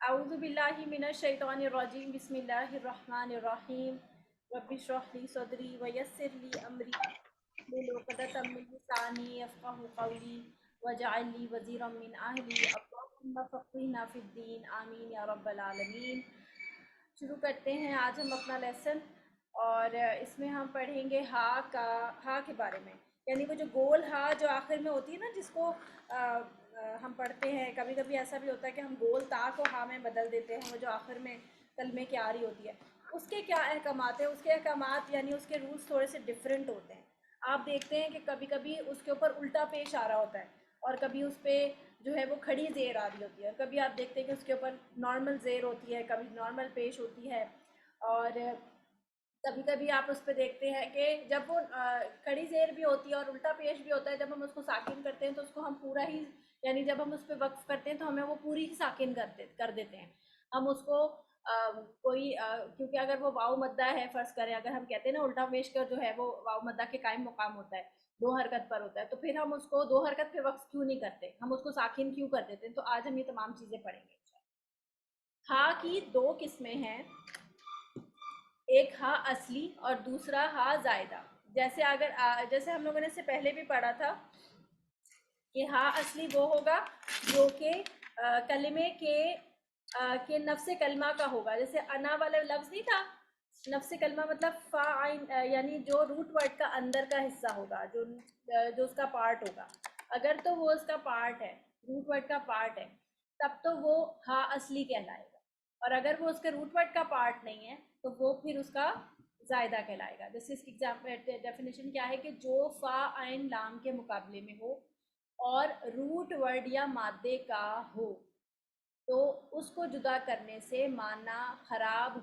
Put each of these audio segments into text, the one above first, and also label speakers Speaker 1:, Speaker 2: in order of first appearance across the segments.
Speaker 1: اعوذ باللہ من الشیطان الرجیم بسم اللہ الرحمن الرحیم رب اشرح لی صدری ویسر لی امری واحلل عقدۃ من لسانی یفقهوا قولی واجعل لی وزیرا من اہلی اللہم فقہنا فی الدین آمین یا رب العالمین۔ شروع کرتے ہیں آج ہم اپنا لیسن، اور اس میں ہم پڑھیں گے ہا کے بارے میں، یعنی وہ جو گول ہا جو آخر میں ہوتی ہے نا، جس کو ہم پڑھتے ہیں۔ کبھی کبھی ایسا بھی ہوتا ہے کہ ہم گول تا کو ہا میں بدل دیتے ہیں، وہ جو آخر میں کلمے کی آ رہی ہوتی ہے، اس کے کیا احکامات ہیں؟ اس کے احکامات یعنی اس کے رولز تھوڑے سے ڈفرینٹ ہوتے ہیں۔ آپ دیکھتے ہیں کہ کبھی کبھی اس کے اوپر الٹا پیش آ رہا ہوتا ہے، اور کبھی اس پہ جو ہے وہ کھڑی زیر آ رہی ہوتی ہے، اور کبھی آپ دیکھتے ہیں کہ اس کے اوپر نارمل زیر ہوتی ہے، کبھی نارمل پیش ہوتی ہے، اور کبھی کبھی آپ اس پہ دیکھتے ہیں کہ جب وہ کھڑی زیر بھی ہوتی ہے اور الٹا پیش بھی ہوتا ہے، جب ہم اس کو ساکن کرتے ہیں تو اس کو ہم پورا ہی، یعنی جب ہم اس پہ وقف کرتے ہیں تو ہمیں وہ پوری ہی ساکن کر دیتے ہیں ہم اس کو۔ کوئی کیونکہ اگر وہ واؤ مدہ ہے، فرض کریں اگر ہم کہتے ہیں نا الٹا پیش کا جو ہے وہ واؤ مدہ کے قائم مقام ہوتا ہے، دو حرکت پر ہوتا ہے، تو پھر ہم اس کو دو حرکت پہ وقف کیوں نہیں کرتے، ہم اس کو ساکن کیوں کر دیتے ہیں؟ تو آج ہم یہ تمام چیزیں پڑھیں گے۔ ہا کی دو قسمیں ہیں، ایک ہا اصلی اور دوسرا ہا زائدہ۔ جیسے ہم لوگوں نے اس سے پہلے بھی پڑھا تھا کہ ہا اصلی وہ ہوگا جو کہ کلمے کے نفس کلمہ کا ہوگا۔ جیسے انا والا لفظ نہیں تھا، نفس کلمہ مطلب فا عین، یعنی جو روٹ ورڈ کا اندر کا حصہ ہوگا، جو اس کا پارٹ ہوگا، اگر تو وہ اس کا پارٹ ہے، روٹ ورڈ کا پارٹ ہے، تب تو وہ ہا اصلی کہلائے گا، اور اگر وہ اس کے روٹ ورڈ کا پارٹ نہیں ہے تو وہ پھر اس کا زائدہ کہلائے گا۔ جیسے اس کی ڈیفینیشن کیا ہے کہ جو فا عین لام کے مقابلے میں ہو اور روٹ ورڈ یا مادے کا ہو تو اس کو جدا کرنے سے معنی خراب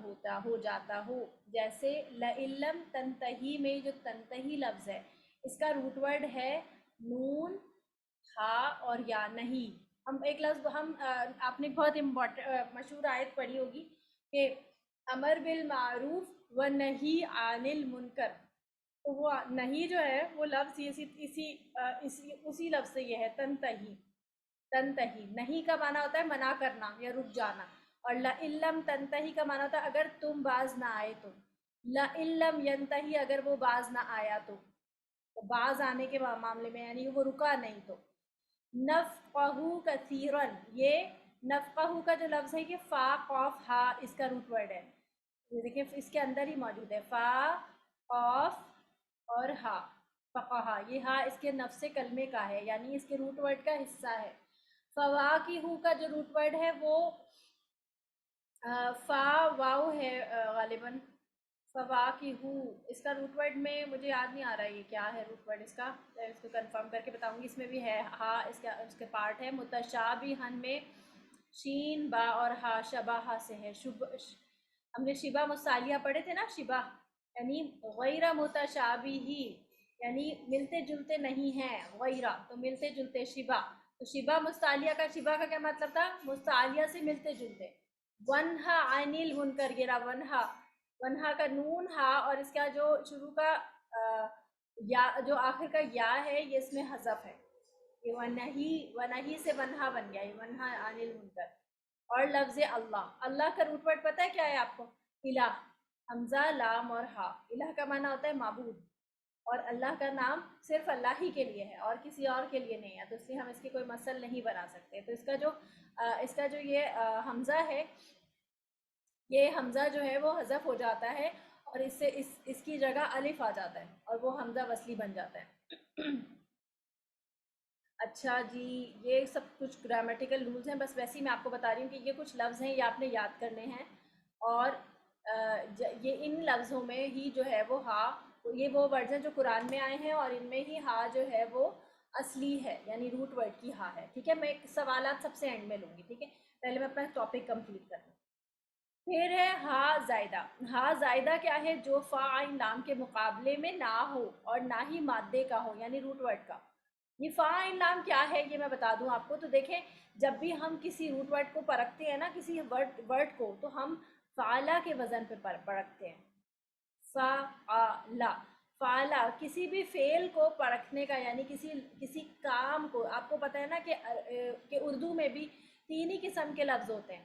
Speaker 1: ہو جاتا ہو۔ جیسے لَإِلَّمْ تَنْتَهِی میں جو تنتہی لفظ ہے، اس کا روٹ ورڈ ہے نون، ہا اور یا نہیں۔ ہم ایک لفظ آپ نے بہت مشہور آیت پڑھی ہوگی کہ امر بالمعروف و نہی عن المنکر، تو وہ نہیں جو ہے وہ لفظ اسی لفظ سے یہ ہے تنتہی۔ تنتہی نہیں کا معنی ہوتا ہے منع کرنا یا رک جانا، اور لَإِلَّمْ تنتہی کا معنی ہوتا ہے اگر تم باز نہ آئے تو، لَإِلَّمْ ينتہی اگر وہ باز نہ آیا تو باز آنے کے معاملے میں یعنی وہ رکا نہیں تو۔ نفقہ کثیرن، یہ نفقہ کا جو لفظ ہے یہ فا قاف ہا اس کا روٹ ورڈ ہے، یہ دیکھیں اس کے اندر ہی موجود ہے، فا قاف اور ہا، فقہا، یہ ہا اس کے نفس کلمے کا ہے، یعنی اس کے روٹ ورڈ کا حصہ ہے۔ فواکہ کا جو روٹ ورڈ ہے وہ فا واو ہے غالباً، فواکہ، اس کا روٹ ورڈ میں مجھے یاد نہیں آ رہا ہے یہ کیا ہے روٹ ورڈ اس کا، میں اس کو کنفرم کر کے بتاؤں گی۔ اس میں بھی ہے ہا، اس کے پارٹ ہے متشابہن میں شین با اور ہا شبہ سے ہے۔ ہم نے شبہ مصالحہ پڑھے تھے نا، شبہ یعنی غیر متشابہی یعنی ملتے جلتے نہیں ہیں، غیرہ تو ملتے جلتے، شبہ تو شبہ مستعلیہ کا، شبہ کا کیا مطلب تھا؟ مستعلیہ سے ملتے جلتے۔ ونہا عن المنکر، یہ رہا ونہا، ونہا کا نون ہا اور اس کا جو شروع کا یا جو آخر کا یا ہے یہ اس میں حذف ہے، یہ ونہی، ونہی سے ونہا بن گیا، یہ ونہا عن المنکر۔ اور لفظ اللہ، اللہ کا روٹ ورڈ پتہ ہے کیا ہے آپ کو؟ الہ، حمزہ لام اور ہا، الہ کا معنی ہوتا ہے معبود، اور اللہ کا نام صرف اللہ ہی کے لیے ہے اور کسی اور کے لیے نہیں ہے، تو اس لیے ہم اس کی کوئی مثل نہیں بنا سکتے۔ تو اس کا جو یہ حمزہ ہے، یہ حمزہ جو ہے وہ حذف ہو جاتا ہے اور اس کی جگہ الف آ جاتا ہے اور وہ حمزہ وصلی بن جاتا ہے۔ اچھا جی، یہ سب کچھ گرامیٹیکل رولز ہیں، بس ویسے ہی میں آپ کو بتا رہی ہوں کہ یہ کچھ لفظ ہیں، یہ آپ نے یاد کرنے ہیں، اور یہ ان لفظوں میں ہی جو ہے وہ ہا، یہ وہ ورڈز ہیں جو قرآن میں آئے ہیں اور ان میں ہی ہا جو ہے وہ اصلی ہے، یعنی روٹ ورڈ کی ہا ہے۔ ٹھیک ہے، میں سوالات سب سے اینڈ میں لوں گی، ٹھیک ہے، پہلے میں اپنا ٹاپک کمپلیٹ کر لوں۔ پھر ہے ہا زائدہ۔ ہا زائدہ کیا ہے؟ جو فا عین لام کے مقابلے میں نہ ہو اور نہ ہی مادے کا ہو، یعنی روٹ ورڈ کا۔ یہ فا عین لام کیا ہے یہ میں بتا دوں آپ کو، تو دیکھیں جب بھی ہم کسی روٹ ورڈ کو پرکھتے ہیں نا، کسی ورڈ کو، تو ہم فعلا کے وزن پہ پرکھتے ہیں، فعلا، فعلا کسی بھی فعل کو پرکھنے کا، یعنی کسی کام کو، آپ کو پتہ ہے نا کہ اردو میں بھی تین ہی قسم کے لفظ ہوتے ہیں،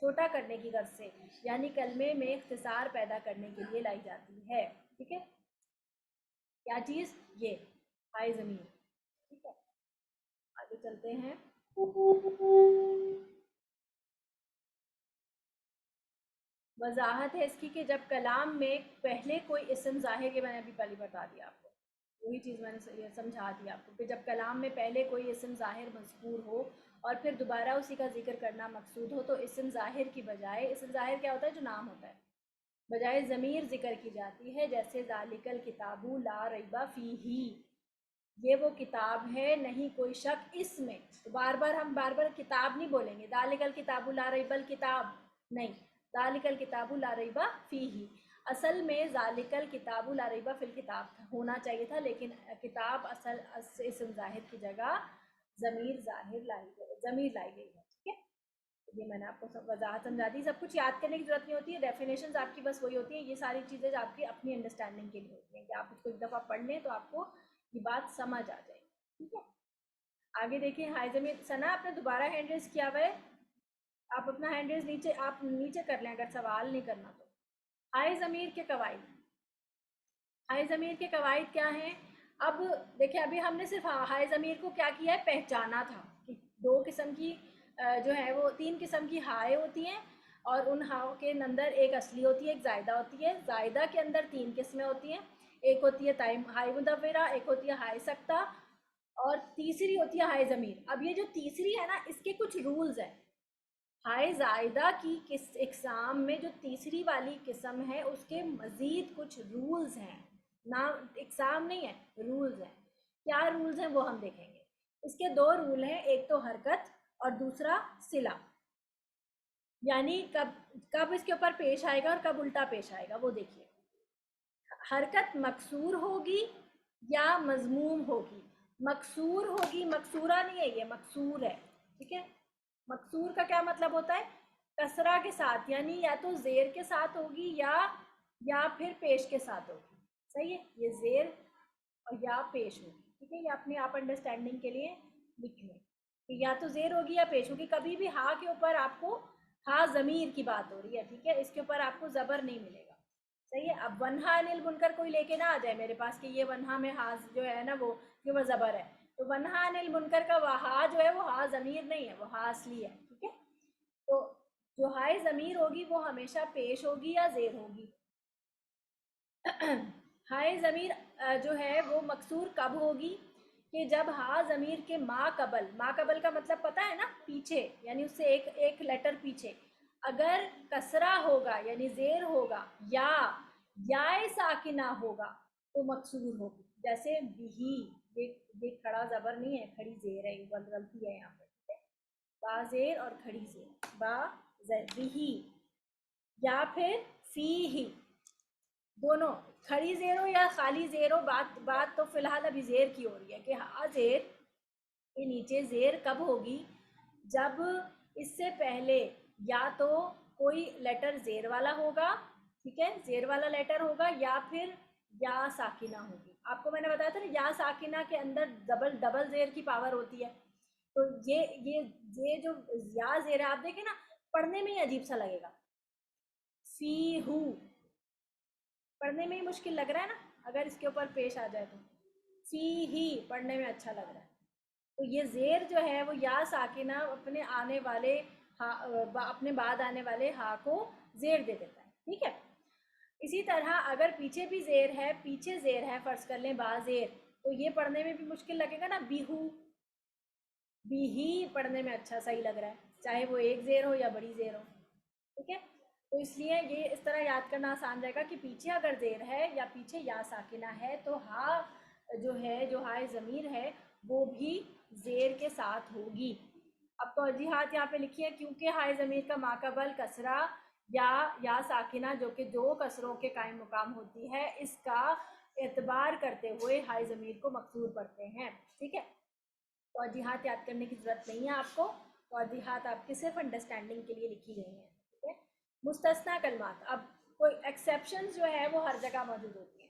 Speaker 1: چھوٹا کرنے کی غرض سے، یعنی کلمے میں اختصار پیدا کرنے کے لیے لائی جاتی ہے. ٹھیک ہے، کیا چیز؟ یہ ہائے ضمیر. ٹھیک ہے، آگے چلتے ہیں. وضاحت ہے اس کی کہ جب کلام میں پہلے کوئی اسم ظاہر، کے میں نے ابھی پہلے بتا دیا آپ کو، وہی چیز میں نے سمجھا دی آپ کو کہ جب کلام میں پہلے کوئی اسم ظاہر مذکور ہو اور پھر دوبارہ اسی کا ذکر کرنا مقصود ہو تو اسم ظاہر کی بجائے، اسم ظاہر کیا ہوتا ہے؟ جو نام ہوتا ہے، بجائے ضمیر ذکر کی جاتی ہے. جیسے ذالک الکتاب لا ریب فیہ، یہ وہ کتاب ہے نہیں کوئی شک اس میں. تو ہم بار بار کتاب نہیں بولیں گے، ذالک الکتاب لا ریب الکتاب نہیں، ذالک الکتاب لا ریب فیہ. اصل میں ذالک الکتاب لا ریب فی الکتاب ہونا چاہیے تھا، لیکن کتاب اصل اسم ظاہر کی جگہ ضمیر لائی گئی ہے. ٹھیک ہے، یہ میں نے آپ کو وضاحت سمجھا دی. سب کچھ یاد کرنے کی ضرورت نہیں ہوتی ہے، ڈیفینیشنز آپ کی بس وہی ہوتی ہیں. یہ ساری چیزیں آپ کی اپنی انڈرسٹینڈنگ کے لیے ہوتی ہیں کہ آپ اس کو ایک دفعہ پڑھ لیں تو آپ کو یہ بات سمجھ آ جائے. ٹھیک ہے، آگے دیکھیں. ہائے ضمیر. ثنا آپ نے دوبارہ ہینڈ ریز کیا ہوا ہے، آپ اپنا ہینڈ ریز نیچے کر لیں اگر سوال نہیں کرنا تو. ہائے ضمیر کے قواعد. ہائے ضمیر کے قواعد کیا ہیں؟ اب دیکھیں، ابھی ہم نے صرف ہائے ضمیر کو کیا کیا ہے؟ پہچانا تھا کہ دو قسم کی جو ہے وہ 3 قسم کی ہائے ہوتی ہیں، اور ان ہاؤ کے اندر ایک اصلی ہوتی ہے، ایک زائدہ ہوتی ہے. زائدہ کے اندر 3 قسمیں ہوتی ہیں، ایک ہوتی ہے ہائے مدورہ، ایک ہوتی ہے ہائے سکتہ، اور تیسری ہوتی ہے ہائے ضمیر. اب یہ جو تیسری ہے نا، اس کے کچھ رولز ہیں. ہائے زائدہ کی اقسام میں جو تیسری والی قسم ہے اس کے مزید کچھ رولز ہیں، نہ اقسام نہیں ہے، رولز ہیں. کیا رولز ہیں وہ ہم دیکھیں گے. اس کے 2 رول ہیں، ایک تو حرکت اور دوسرا صلہ. یعنی کب اس کے اوپر پیش آئے گا اور کب الٹا پیش آئے گا وہ دیکھیے. حرکت مکسور ہوگی یا مضموم ہوگی. مکسور ہوگی، مکسورہ نہیں ہے، یہ مکسور ہے. ٹھیک ہے، مکسور کا کیا مطلب ہوتا ہے؟ کسرہ کے ساتھ، یعنی یا تو زیر کے ساتھ ہوگی یا پھر پیش کے ساتھ ہوگی. صحیح ہے، یہ زیر اور یا پیش ہوگی. ٹھیک ہے، یہ اپنے آپ انڈرسٹینڈنگ کے لیے لکھ لیں کہ یا تو زیر ہوگی یا پیش ہوگی. کبھی بھی ہا کے اوپر آپ کو، ہا ضمیر کی بات ہو رہی ہے، ٹھیک ہے، اس کے اوپر آپ کو زبر نہیں ملے گا. صحیح ہے. اب ونہا انل منکر کوئی لے کے نہ آ جائے میرے پاس کہ یہ ونہا میں ہا جو ہے نا وہ زبر ہے. تو ونہا انل منکر کا ہا جو ہے وہ ہا ضمیر نہیں ہے، وہ ہا اصلی ہے. ٹھیک ہے، تو جو ہائے ضمیر ہوگی وہ ہمیشہ پیش ہوگی یا زیر ہوگی. ہائے ضمیر جو ہے وہ مکسور کب ہوگی؟ کہ جب ہا ضمیر کے ما قبل کا مطلب پتہ ہے نا، پیچھے، یعنی اس سے ایک لیٹر پیچھے اگر کسرہ ہوگا یعنی زیر ہوگا یا ساکنہ ہوگا تو مکسور ہوگی. جیسے بہی، یہ کھڑا زبر نہیں ہے، کھڑی زیر ہے، یہ غلطی ہے یہاں پر. با زیر اور کھڑی زیر، با زیر بہی، یا پھر فی ہی، دونوں کھڑی زیر ہو یا خالی زیر ہو. بات تو فی الحال ابھی زیر کی ہو رہی ہے کہ ہا زیر کے نیچے زیر کب ہوگی؟ جب اس سے پہلے یا تو کوئی لیٹر زیر والا ہوگا، ٹھیک ہے، زیر والا لیٹر ہوگا، یا پھر یا ساکنہ ہوگی. آپ کو میں نے بتایا تھا نا، یا ساکنہ کے اندر ڈبل زیر کی پاور ہوتی ہے. تو یہ جو یا زیر ہے، آپ دیکھیں نا پڑھنے میں ہی عجیب سا لگے گا. فی ہو پڑھنے میں ہی مشکل لگ رہا ہے نا، اگر اس کے اوپر پیش آ جائے تو. فی ہی پڑھنے میں اچھا لگ رہا ہے. تو یہ زیر جو ہے وہ یا ساکنہ اپنے بعد آنے والے ہا کو زیر دے دیتا ہے. ٹھیک ہے، اسی طرح اگر پیچھے بھی زیر ہے، پیچھے زیر ہے، فرض کر لیں با زیر، تو یہ پڑھنے میں بھی مشکل لگے گا نا. بیہو، بیہی پڑھنے میں اچھا صحیح لگ رہا ہے، چاہے وہ ایک زیر ہو یا بڑی زیر ہو. ٹھیک ہے، تو اس لیے یہ اس طرح یاد کرنا آسان رہے گا کہ پیچھے اگر زیر ہے یا پیچھے یا ساکنہ ہے تو ہا جو ہے، جو ہائے ضمیر ہے وہ بھی زیر کے ساتھ ہوگی. اب توجیحات یہاں پہ لکھی ہے. کیونکہ ہائے ضمیر کا ماقبل کسرہ یا ساکنہ جو کہ 2 کسروں کے قائم مقام ہوتی ہے، اس کا اعتبار کرتے ہوئے ہائے ضمیر کو مکسور پڑھتے ہیں. ٹھیک ہے، توجیحات یاد کرنے کی ضرورت نہیں ہے آپ کو، توجیحات آپ کی صرف انڈرسٹینڈنگ کے لیے لکھی گئی ہیں. ٹھیک ہے، مستثنیٰ کلمات. اب کوئی ایکسیپشنز جو ہے وہ ہر جگہ موجود ہوتی ہیں.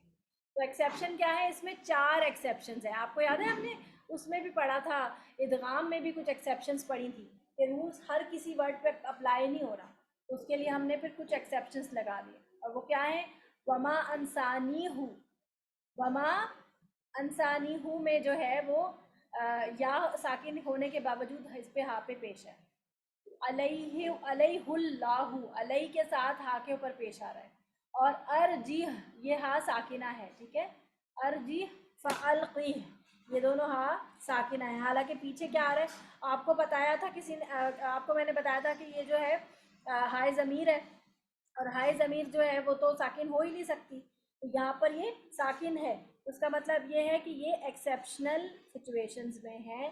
Speaker 1: تو ایکسیپشن کیا ہے؟ اس میں 4 ایکسیپشنز ہیں. آپ کو یاد ہے ہم نے اس میں بھی پڑھا تھا، ادغام میں بھی کچھ ایکسیپشنز پڑھی تھی کہ رولز ہر کسی ورڈ پہ اپلائی نہیں ہو رہا. تو اس کے لیے ہم نے پھر کچھ ایکسیپشنس لگا دیے, اور وہ کیا ہیں؟ وما انسانی ہو, وما انسانی ہو میں جو ہے وہ یا ساکن ہونے کے باوجود اس پہ ہاں پہ پیش ہے. علیہ علیہ اللہ, علیہ کے ساتھ ہاں کے اوپر پیش آ رہا ہے. اور ارجیح یہ ہاں ساکنہ ہے, ٹھیک ہے, ارجیح فالقیہ یہ دونوں ہاں ساکنہ ہیں. حالانکہ پیچھے کیا آ رہا ہے, آپ کو بتایا تھا کسی نے, آپ کو میں نے بتایا تھا کہ یہ جو ہے ہائے ضمیر ہے, اور ہائے ضمیر جو ہے وہ تو ساکن ہو ہی نہیں سکتی. یہاں پر یہ ساکن ہے, اس کا مطلب یہ ہے کہ یہ ایکسیپشنل سچویشنز میں ہے,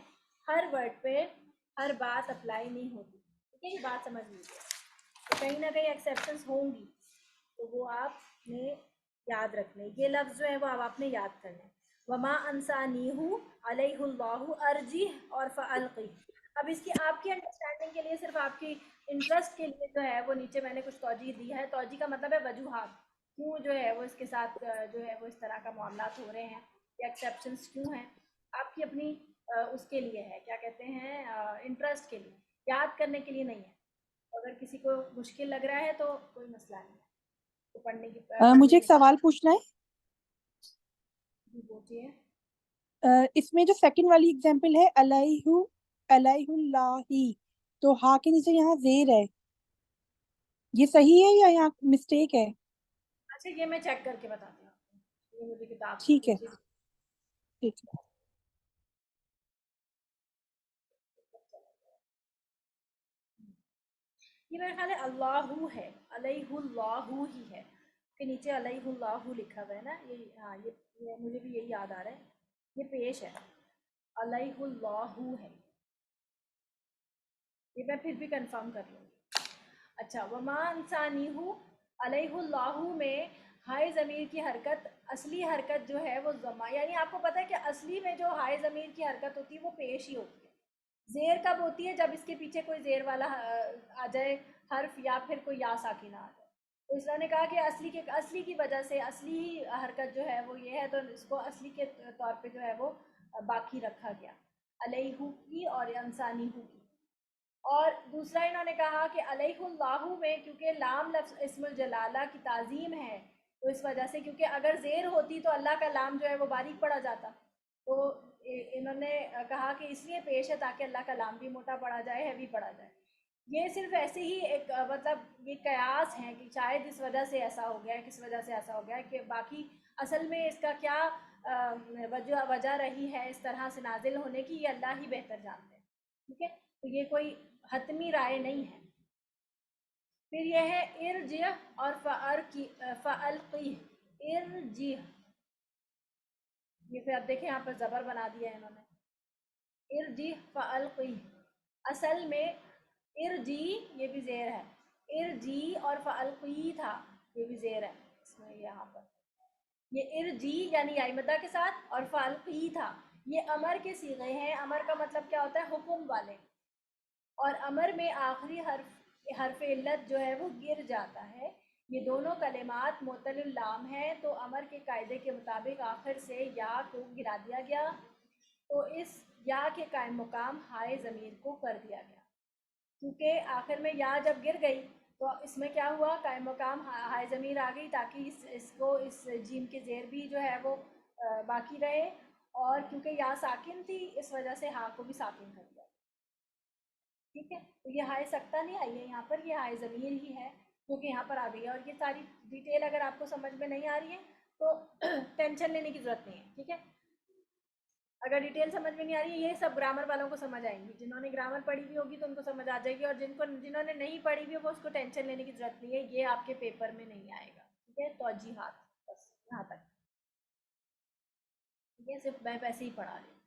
Speaker 1: ہر ورڈ پہ ہر بات اپلائی نہیں ہوتی. ٹھیک ہے, یہ بات سمجھ لیجیے. تو کہیں نہ کہیں ایکسیپشنز ہوں گی, تو وہ آپ نے یاد رکھنے. یہ لفظ جو ہے وہ آپ نے یاد کرنے. وما انسانیہ علیہ اللہ ارجیح اور فالقی. اب اس کی آپ کی انڈرسٹینڈنگ کے لیے, صرف آپ کی انٹرسٹ کے لیے جو ہے وہ نیچے میں نے کچھ توجہ دی ہے. توجہ کا مطلب ہے وجوہات, کیوں جو ہے وہ اس کے ساتھ جو ہے وہ اس طرح کا معاملات ہو رہے ہیں, یا ایکسیپشنس کیوں ہیں. آپ کی اپنی اس کے لیے ہے, کیا کہتے ہیں, انٹرسٹ کے لیے, یاد کرنے کے لیے نہیں ہے. اگر کسی کو مشکل لگ رہا ہے تو کوئی مسئلہ نہیں ہے, تو پڑھنے کی
Speaker 2: مجھے ایک سوال پوچھنا ہے.
Speaker 1: پوچھیے.
Speaker 2: اس میں جو سیکنڈ والی اگزامپل ہے علیہ علیہ اللہ, تو ہا کے نیچے یہاں زیر ہے, یہ صحیح ہے یا یہاں مسٹیک ہے؟
Speaker 1: اچھا یہ میں چیک کر کے بتاتی ہوں آپ کو, یہ مجھے کتاب
Speaker 2: ٹھیک ہے, ٹھیک ہے.
Speaker 1: یہ میرے خیال ہے اللہ ہے, علیہ اللہ ہی ہے, کے نیچے علیہ اللہ لکھا ہوا ہے نا, یہ ہاں یہ مجھے بھی یہی یاد آ رہا ہے, یہ پیش ہے, علیہ اللہ ہے, یہ میں پھر بھی کنفرم کر لوں گی. اچھا, وما انسانیہ علیہ اللہ میں ہائے ضمیر کی حرکت, اصلی حرکت جو ہے وہ ضمہ, یعنی آپ کو پتہ ہے کہ اصلی میں جو ہائے ضمیر کی حرکت ہوتی ہے وہ پیش ہی ہوتی ہے. زیر کب ہوتی ہے؟ جب اس کے پیچھے کوئی زیر والا آ جائے حرف, یا پھر کوئی یا ساکنہ آ جائے. تو اس نے کہا کہ اصلی کی وجہ سے اصلی حرکت جو ہے وہ یہ ہے, تو اس کو اصلی کے طور پہ جو ہے وہ باقی رکھا گیا, علیہ کی اور انسانی کی. اور دوسرا انہوں نے کہا کہ علیہ اللہ میں کیونکہ لام لفظ اسم الجلالہ کی تعظیم ہے, تو اس وجہ سے, کیونکہ اگر زیر ہوتی تو اللہ کا لام جو ہے وہ باریک پڑا جاتا, تو انہوں نے کہا کہ اس لیے پیش ہے تاکہ اللہ کا لام بھی موٹا پڑا جائے, ہیوی پڑا جائے. یہ صرف ایسے ہی ایک مطلب یہ قیاس ہیں کہ شاید اس وجہ سے ایسا ہو گیا ہے, کس وجہ سے ایسا ہو گیا ہے, کہ باقی اصل میں اس کا کیا وجہ رہی ہے اس طرح سے نازل ہونے کی, یہ اللہ ہی بہتر جانتے ہیں. ٹھیک ہے, تو یہ کوئی حتمی رائے نہیں ہے. پھر یہ ہے ارجع اور فالقی, ارجع, یہ پھر اب دیکھیں یہاں پر زبر بنا دیا ہے انہوں نے, ارجع فالقی. اصل میں ارجی یہ بھی زیر ہے, ارجی اور فالقی تھا, یہ بھی زیر ہے اس میں. یہاں پر یہ ارجی یعنی یائمدہ کے ساتھ, اور فالقی تھا, یہ امر کے صیغے ہیں. امر کا مطلب کیا ہوتا ہے؟ حکم والے. اور امر میں آخری حرف علت جو ہے وہ گر جاتا ہے. یہ دونوں کلمات معتل اللام ہیں, تو امر کے قاعدے کے مطابق آخر سے یا کو گرا دیا گیا, تو اس یا کے قائم مقام ہائے ضمیر کو کر دیا گیا. کیونکہ آخر میں یا جب گر گئی تو اس میں کیا ہوا, قائم مقام ہائے ضمیر آ گئی, تاکہ اس کو اس جیم کے زیر بھی جو ہے وہ باقی رہے, اور کیونکہ یا ساکن تھی اس وجہ سے ہاں کو بھی ساکن کر دیا. ٹھیک ہے, تو یہ ہائے سکتہ نہیں آئی ہے یہاں پر, یہ ہائے ضمیر ہی ہے جو کہ یہاں پر آ گئی ہے. اور یہ ساری ڈیٹیل اگر آپ کو سمجھ میں نہیں آ رہی ہے تو ٹینشن لینے کی ضرورت نہیں ہے. ٹھیک ہے, اگر ڈیٹیل سمجھ میں نہیں آ رہی ہے, یہ سب گرامر والوں کو سمجھ آئیں گی. جنہوں نے گرامر پڑھی ہوئی ہوگی تو ان کو سمجھ آ جائے گی, اور جنہوں نے نہیں پڑھی ہوئی وہ اس کو ٹینشن لینے کی ضرورت نہیں ہے, یہ آپ کے پیپر میں نہیں آئے گا. ٹھیک ہے, توجیحات بس یہاں تک. ٹھیک ہے, صرف میں ویسے ہی پڑھا رہی ہوں.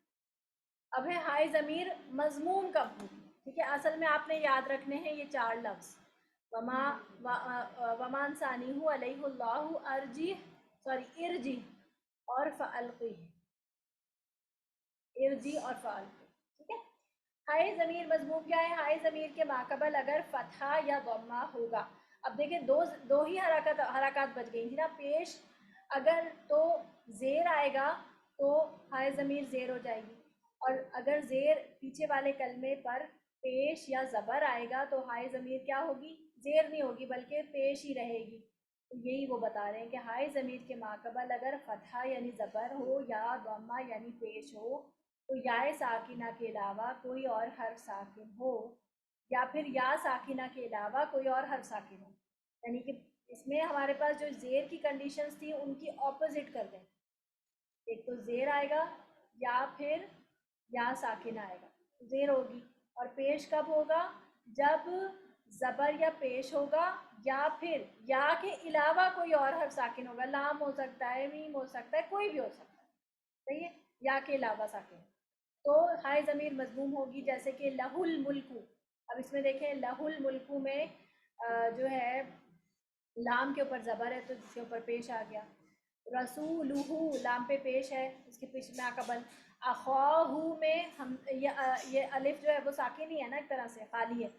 Speaker 1: اب ہے ہائے ضمیر مضمون کب ہوگی. ٹھیک ہے, اصل میں آپ نے یاد رکھنے ہیں یہ 4 لفظ, وما انسانیہ علیہ اللہ ارجی اور فالقی, ارجی اور فالقی. ٹھیک ہے, ہائے ضمیر مضمون کیا ہے؟ ہائے ضمیر کے ماقبل اگر فتحہ یا ضمہ ہوگا. اب دیکھیں دو ہی حرکات بچ گئی تھی نا. پیش اگر تو زیر آئے گا تو ہائے ضمیر زیر ہو جائے گی, اور اگر زیر پیچھے والے کلمے پر پیش یا زبر آئے گا تو ہائے ضمیر کیا ہوگی؟ زیر نہیں ہوگی بلکہ پیش ہی رہے گی. تو یہی وہ بتا رہے ہیں کہ ہائے ضمیر کے ماقبل اگر فتحہ یعنی زبر ہو یا ضمہ یعنی پیش ہو تو یا ساکنہ کے علاوہ کوئی اور حرف ساکن ہو یا پھر یا ساکنہ کے علاوہ کوئی اور حرف ساکن ہو. یعنی کہ اس میں ہمارے پاس جو زیر کی کنڈیشنز تھی ان کی اپوزٹ کر دیں. ایک تو زیر آئے گا یا پھر یا ساکنہ آئے گا, زیر ہوگی. اور پیش کب ہوگا؟ جب زبر یا پیش ہوگا یا پھر یا کے علاوہ کوئی اور حرف ساکن ہوگا. لام ہو سکتا ہے, میم ہو سکتا ہے, کوئی بھی ہو سکتا ہے. صحیح ہے, یا کے علاوہ ساکن. تو ہائے ضمیر مضموم ہوگی جیسے کہ لہ الملک. اب اس میں دیکھیں لہ الملک میں جو ہے لام کے اوپر زبر ہے تو جس کے اوپر پیش آ گیا. رسولہ لام پہ پیش ہے, اس کے پیش میں قبل. اخواہ میں ہم یہ الف جو ہے وہ ساکن ہی ہے نا, ایک طرح سے خالی ہے.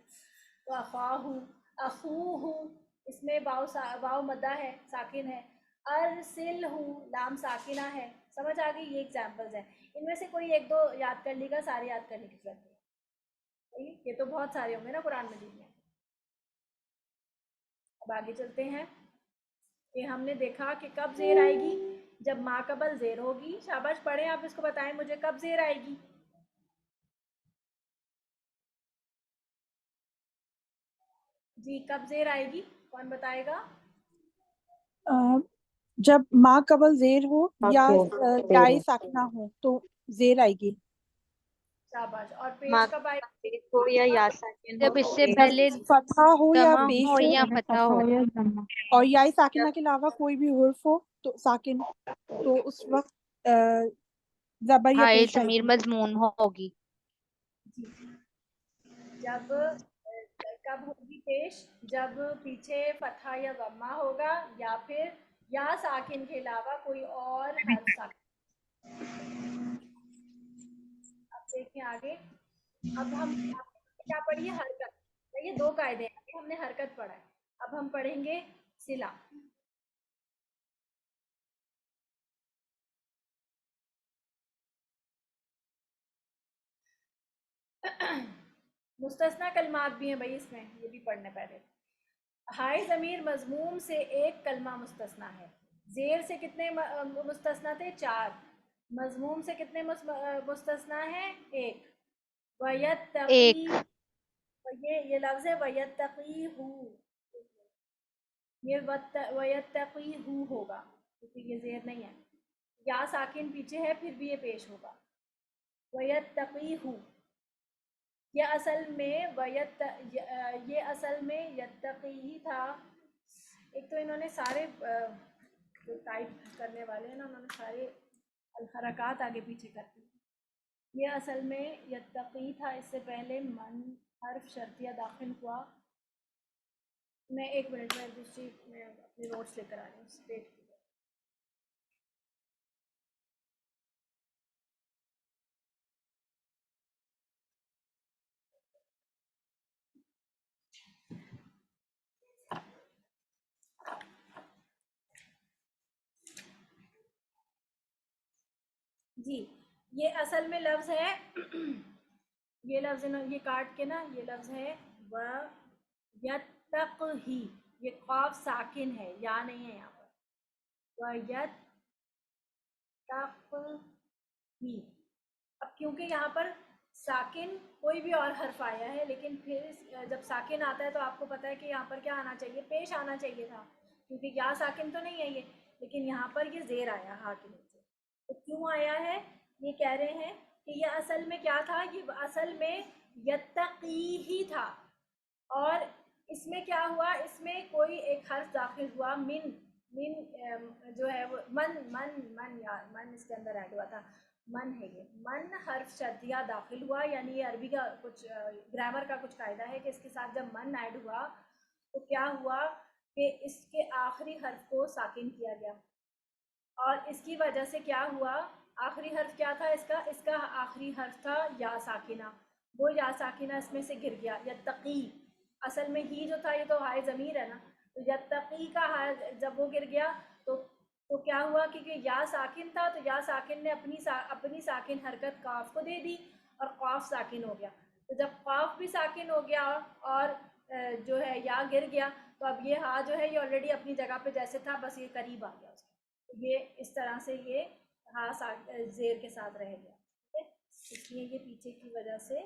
Speaker 1: تو اخواہ. اخوہ اس میں واو مدہ ہے, ساکن ہے. ارسلہ لام ساکنہ ہے. سمجھ آ گئی؟ یہ ایگزامپلز ہیں. ان میں سے کوئی ایک دو یاد کر لی گا, سارے یاد کرنے کی ضرورت نہیں. یہ تو بہت سارے ہوں گے نا قرآن مجید میں. اب آگے چلتے ہیں کہ ہم نے دیکھا کہ کب زیر آئے گی, جب ما قبل زیر ہوگی. شاباش پڑھیں آپ, اس کو بتائیں مجھے کب زیر آئے گی. جی کب زیر آئے گی, کون بتائے گا؟
Speaker 2: جب ما قبل زیر ہو یا یائے ساکنہ ہو تو زیر آئے گی.
Speaker 1: شاباش. اور پیش کب آئے گی؟
Speaker 3: ہو یا یا ساکن
Speaker 4: جب اس سے
Speaker 2: جب
Speaker 4: پہلے
Speaker 2: فتحہ ہو یا
Speaker 4: ضمہ
Speaker 2: پیش
Speaker 4: ہو
Speaker 2: ہو
Speaker 4: یا فتح ہو.
Speaker 2: اور یائے ساکنہ کے علاوہ کوئی بھی حرف ہو تو ساکن, تو اس وقت زبر یا
Speaker 4: ہائے
Speaker 2: پیش آئے
Speaker 4: ضمیر
Speaker 2: گی.
Speaker 4: مضمون ہوگی.
Speaker 1: جی جب کب ہوگی پیش؟ جب پیچھے فتحہ یا ضمہ ہوگا یا پھر یا ساکن کے علاوہ کوئی اور حرف ساکن. اب دیکھیں آگے. اب ہم کیا پڑھیے؟ حرکت. یہ دو قاعدے ہیں, ہم نے حرکت پڑھا ہے. اب ہم پڑھیں گے صلہ. مستثنی کلمات بھی ہیں بھائی اس میں, یہ بھی پڑھنے پہلے. ہائے ضمیر مضموم سے ایک کلمہ مستثنی ہے. زیر سے کتنے مستثنی تھے؟ 4. مضموم سے کتنے مستثنی ہیں؟ 1. وَيَتَّقِي, یہ لفظ ہے وَيَتَّقِيهُ, یہ وَيَتَّقِيهُ ہوگا کیونکہ یہ زیر نہیں ہے. یا ساکن پیچھے ہے پھر بھی یہ پیش ہوگا. وَيَتَّقِيهُ یہ اصل میں یتقی تھا. ایک تو انہوں نے سارے جو ٹائپ کرنے والے ہیں نا, انہوں نے سارے الحرکات آگے پیچھے کر دی. یہ اصل میں یتقی تھا, اس سے پہلے من حرف شرطیہ داخل ہوا. میں 1 منٹ میں دوسری میں اپنے نوٹس لے کر آ رہی ہوں. ویٹ کیجیے. جی یہ اصل میں لفظ ہے, یہ لفظ یہ کاٹ کے نا, یہ لفظ ہے وَيَتَّقْهِ. یہ قاف ساکن ہے, یا نہیں ہے یہاں پر. وَيَتَّقْهِ. اب کیونکہ یہاں پر ساکن کوئی بھی اور حرف آیا ہے, لیکن پھر جب ساکن آتا ہے تو آپ کو پتہ ہے کہ یہاں پر کیا آنا چاہیے؟ پیش آنا چاہیے تھا, کیونکہ یا ساکن تو نہیں ہے یہ, لیکن یہاں پر یہ زیر آیا ہا کے نیچے. تو کیوں آیا ہے؟ یہ کہہ رہے ہیں کہ یہ اصل میں کیا تھا؟ یہ اصل میں یتقی ہی تھا, اور اس میں کیا ہوا؟ اس میں کوئی ایک حرف داخل ہوا, من جو ہے وہ من یار من اس کے اندر ایڈ ہوا تھا. من ہے یہ, من حرف شرطیہ داخل ہوا. یعنی یہ عربی کا کچھ گرامر کا کچھ قاعدہ ہے کہ اس کے ساتھ جب من ایڈ ہوا تو کیا ہوا کہ اس کے آخری حرف کو ساکن کیا گیا. اور اس کی وجہ سے کیا ہوا؟ آخری حرف کیا تھا اس کا آخری حرف تھا یا ساکنہ. وہ یا ساکنہ اس میں سے گر گیا. یتقی اصل میں ہی جو تھا, یہ تو ہائے ضمیر ہے نا, تو یتقی کا جب وہ گر گیا تو کیا ہوا؟ کیونکہ یا ساکن تھا تو یا ساکن نے اپنی ساکن حرکت قاف کو دے دی اور قاف ساکن ہو گیا. تو جب قاف بھی ساکن ہو گیا اور جو ہے یا گر گیا تو اب یہ ہا جو ہے یہ آلریڈی اپنی جگہ پہ جیسے تھا بس یہ قریب آ گیا اس کے، یہ اس طرح سے یہ ہا زیر کے ساتھ رہ گیا، ٹھیک ہے؟ اس لیے یہ پیچھے کی وجہ سے،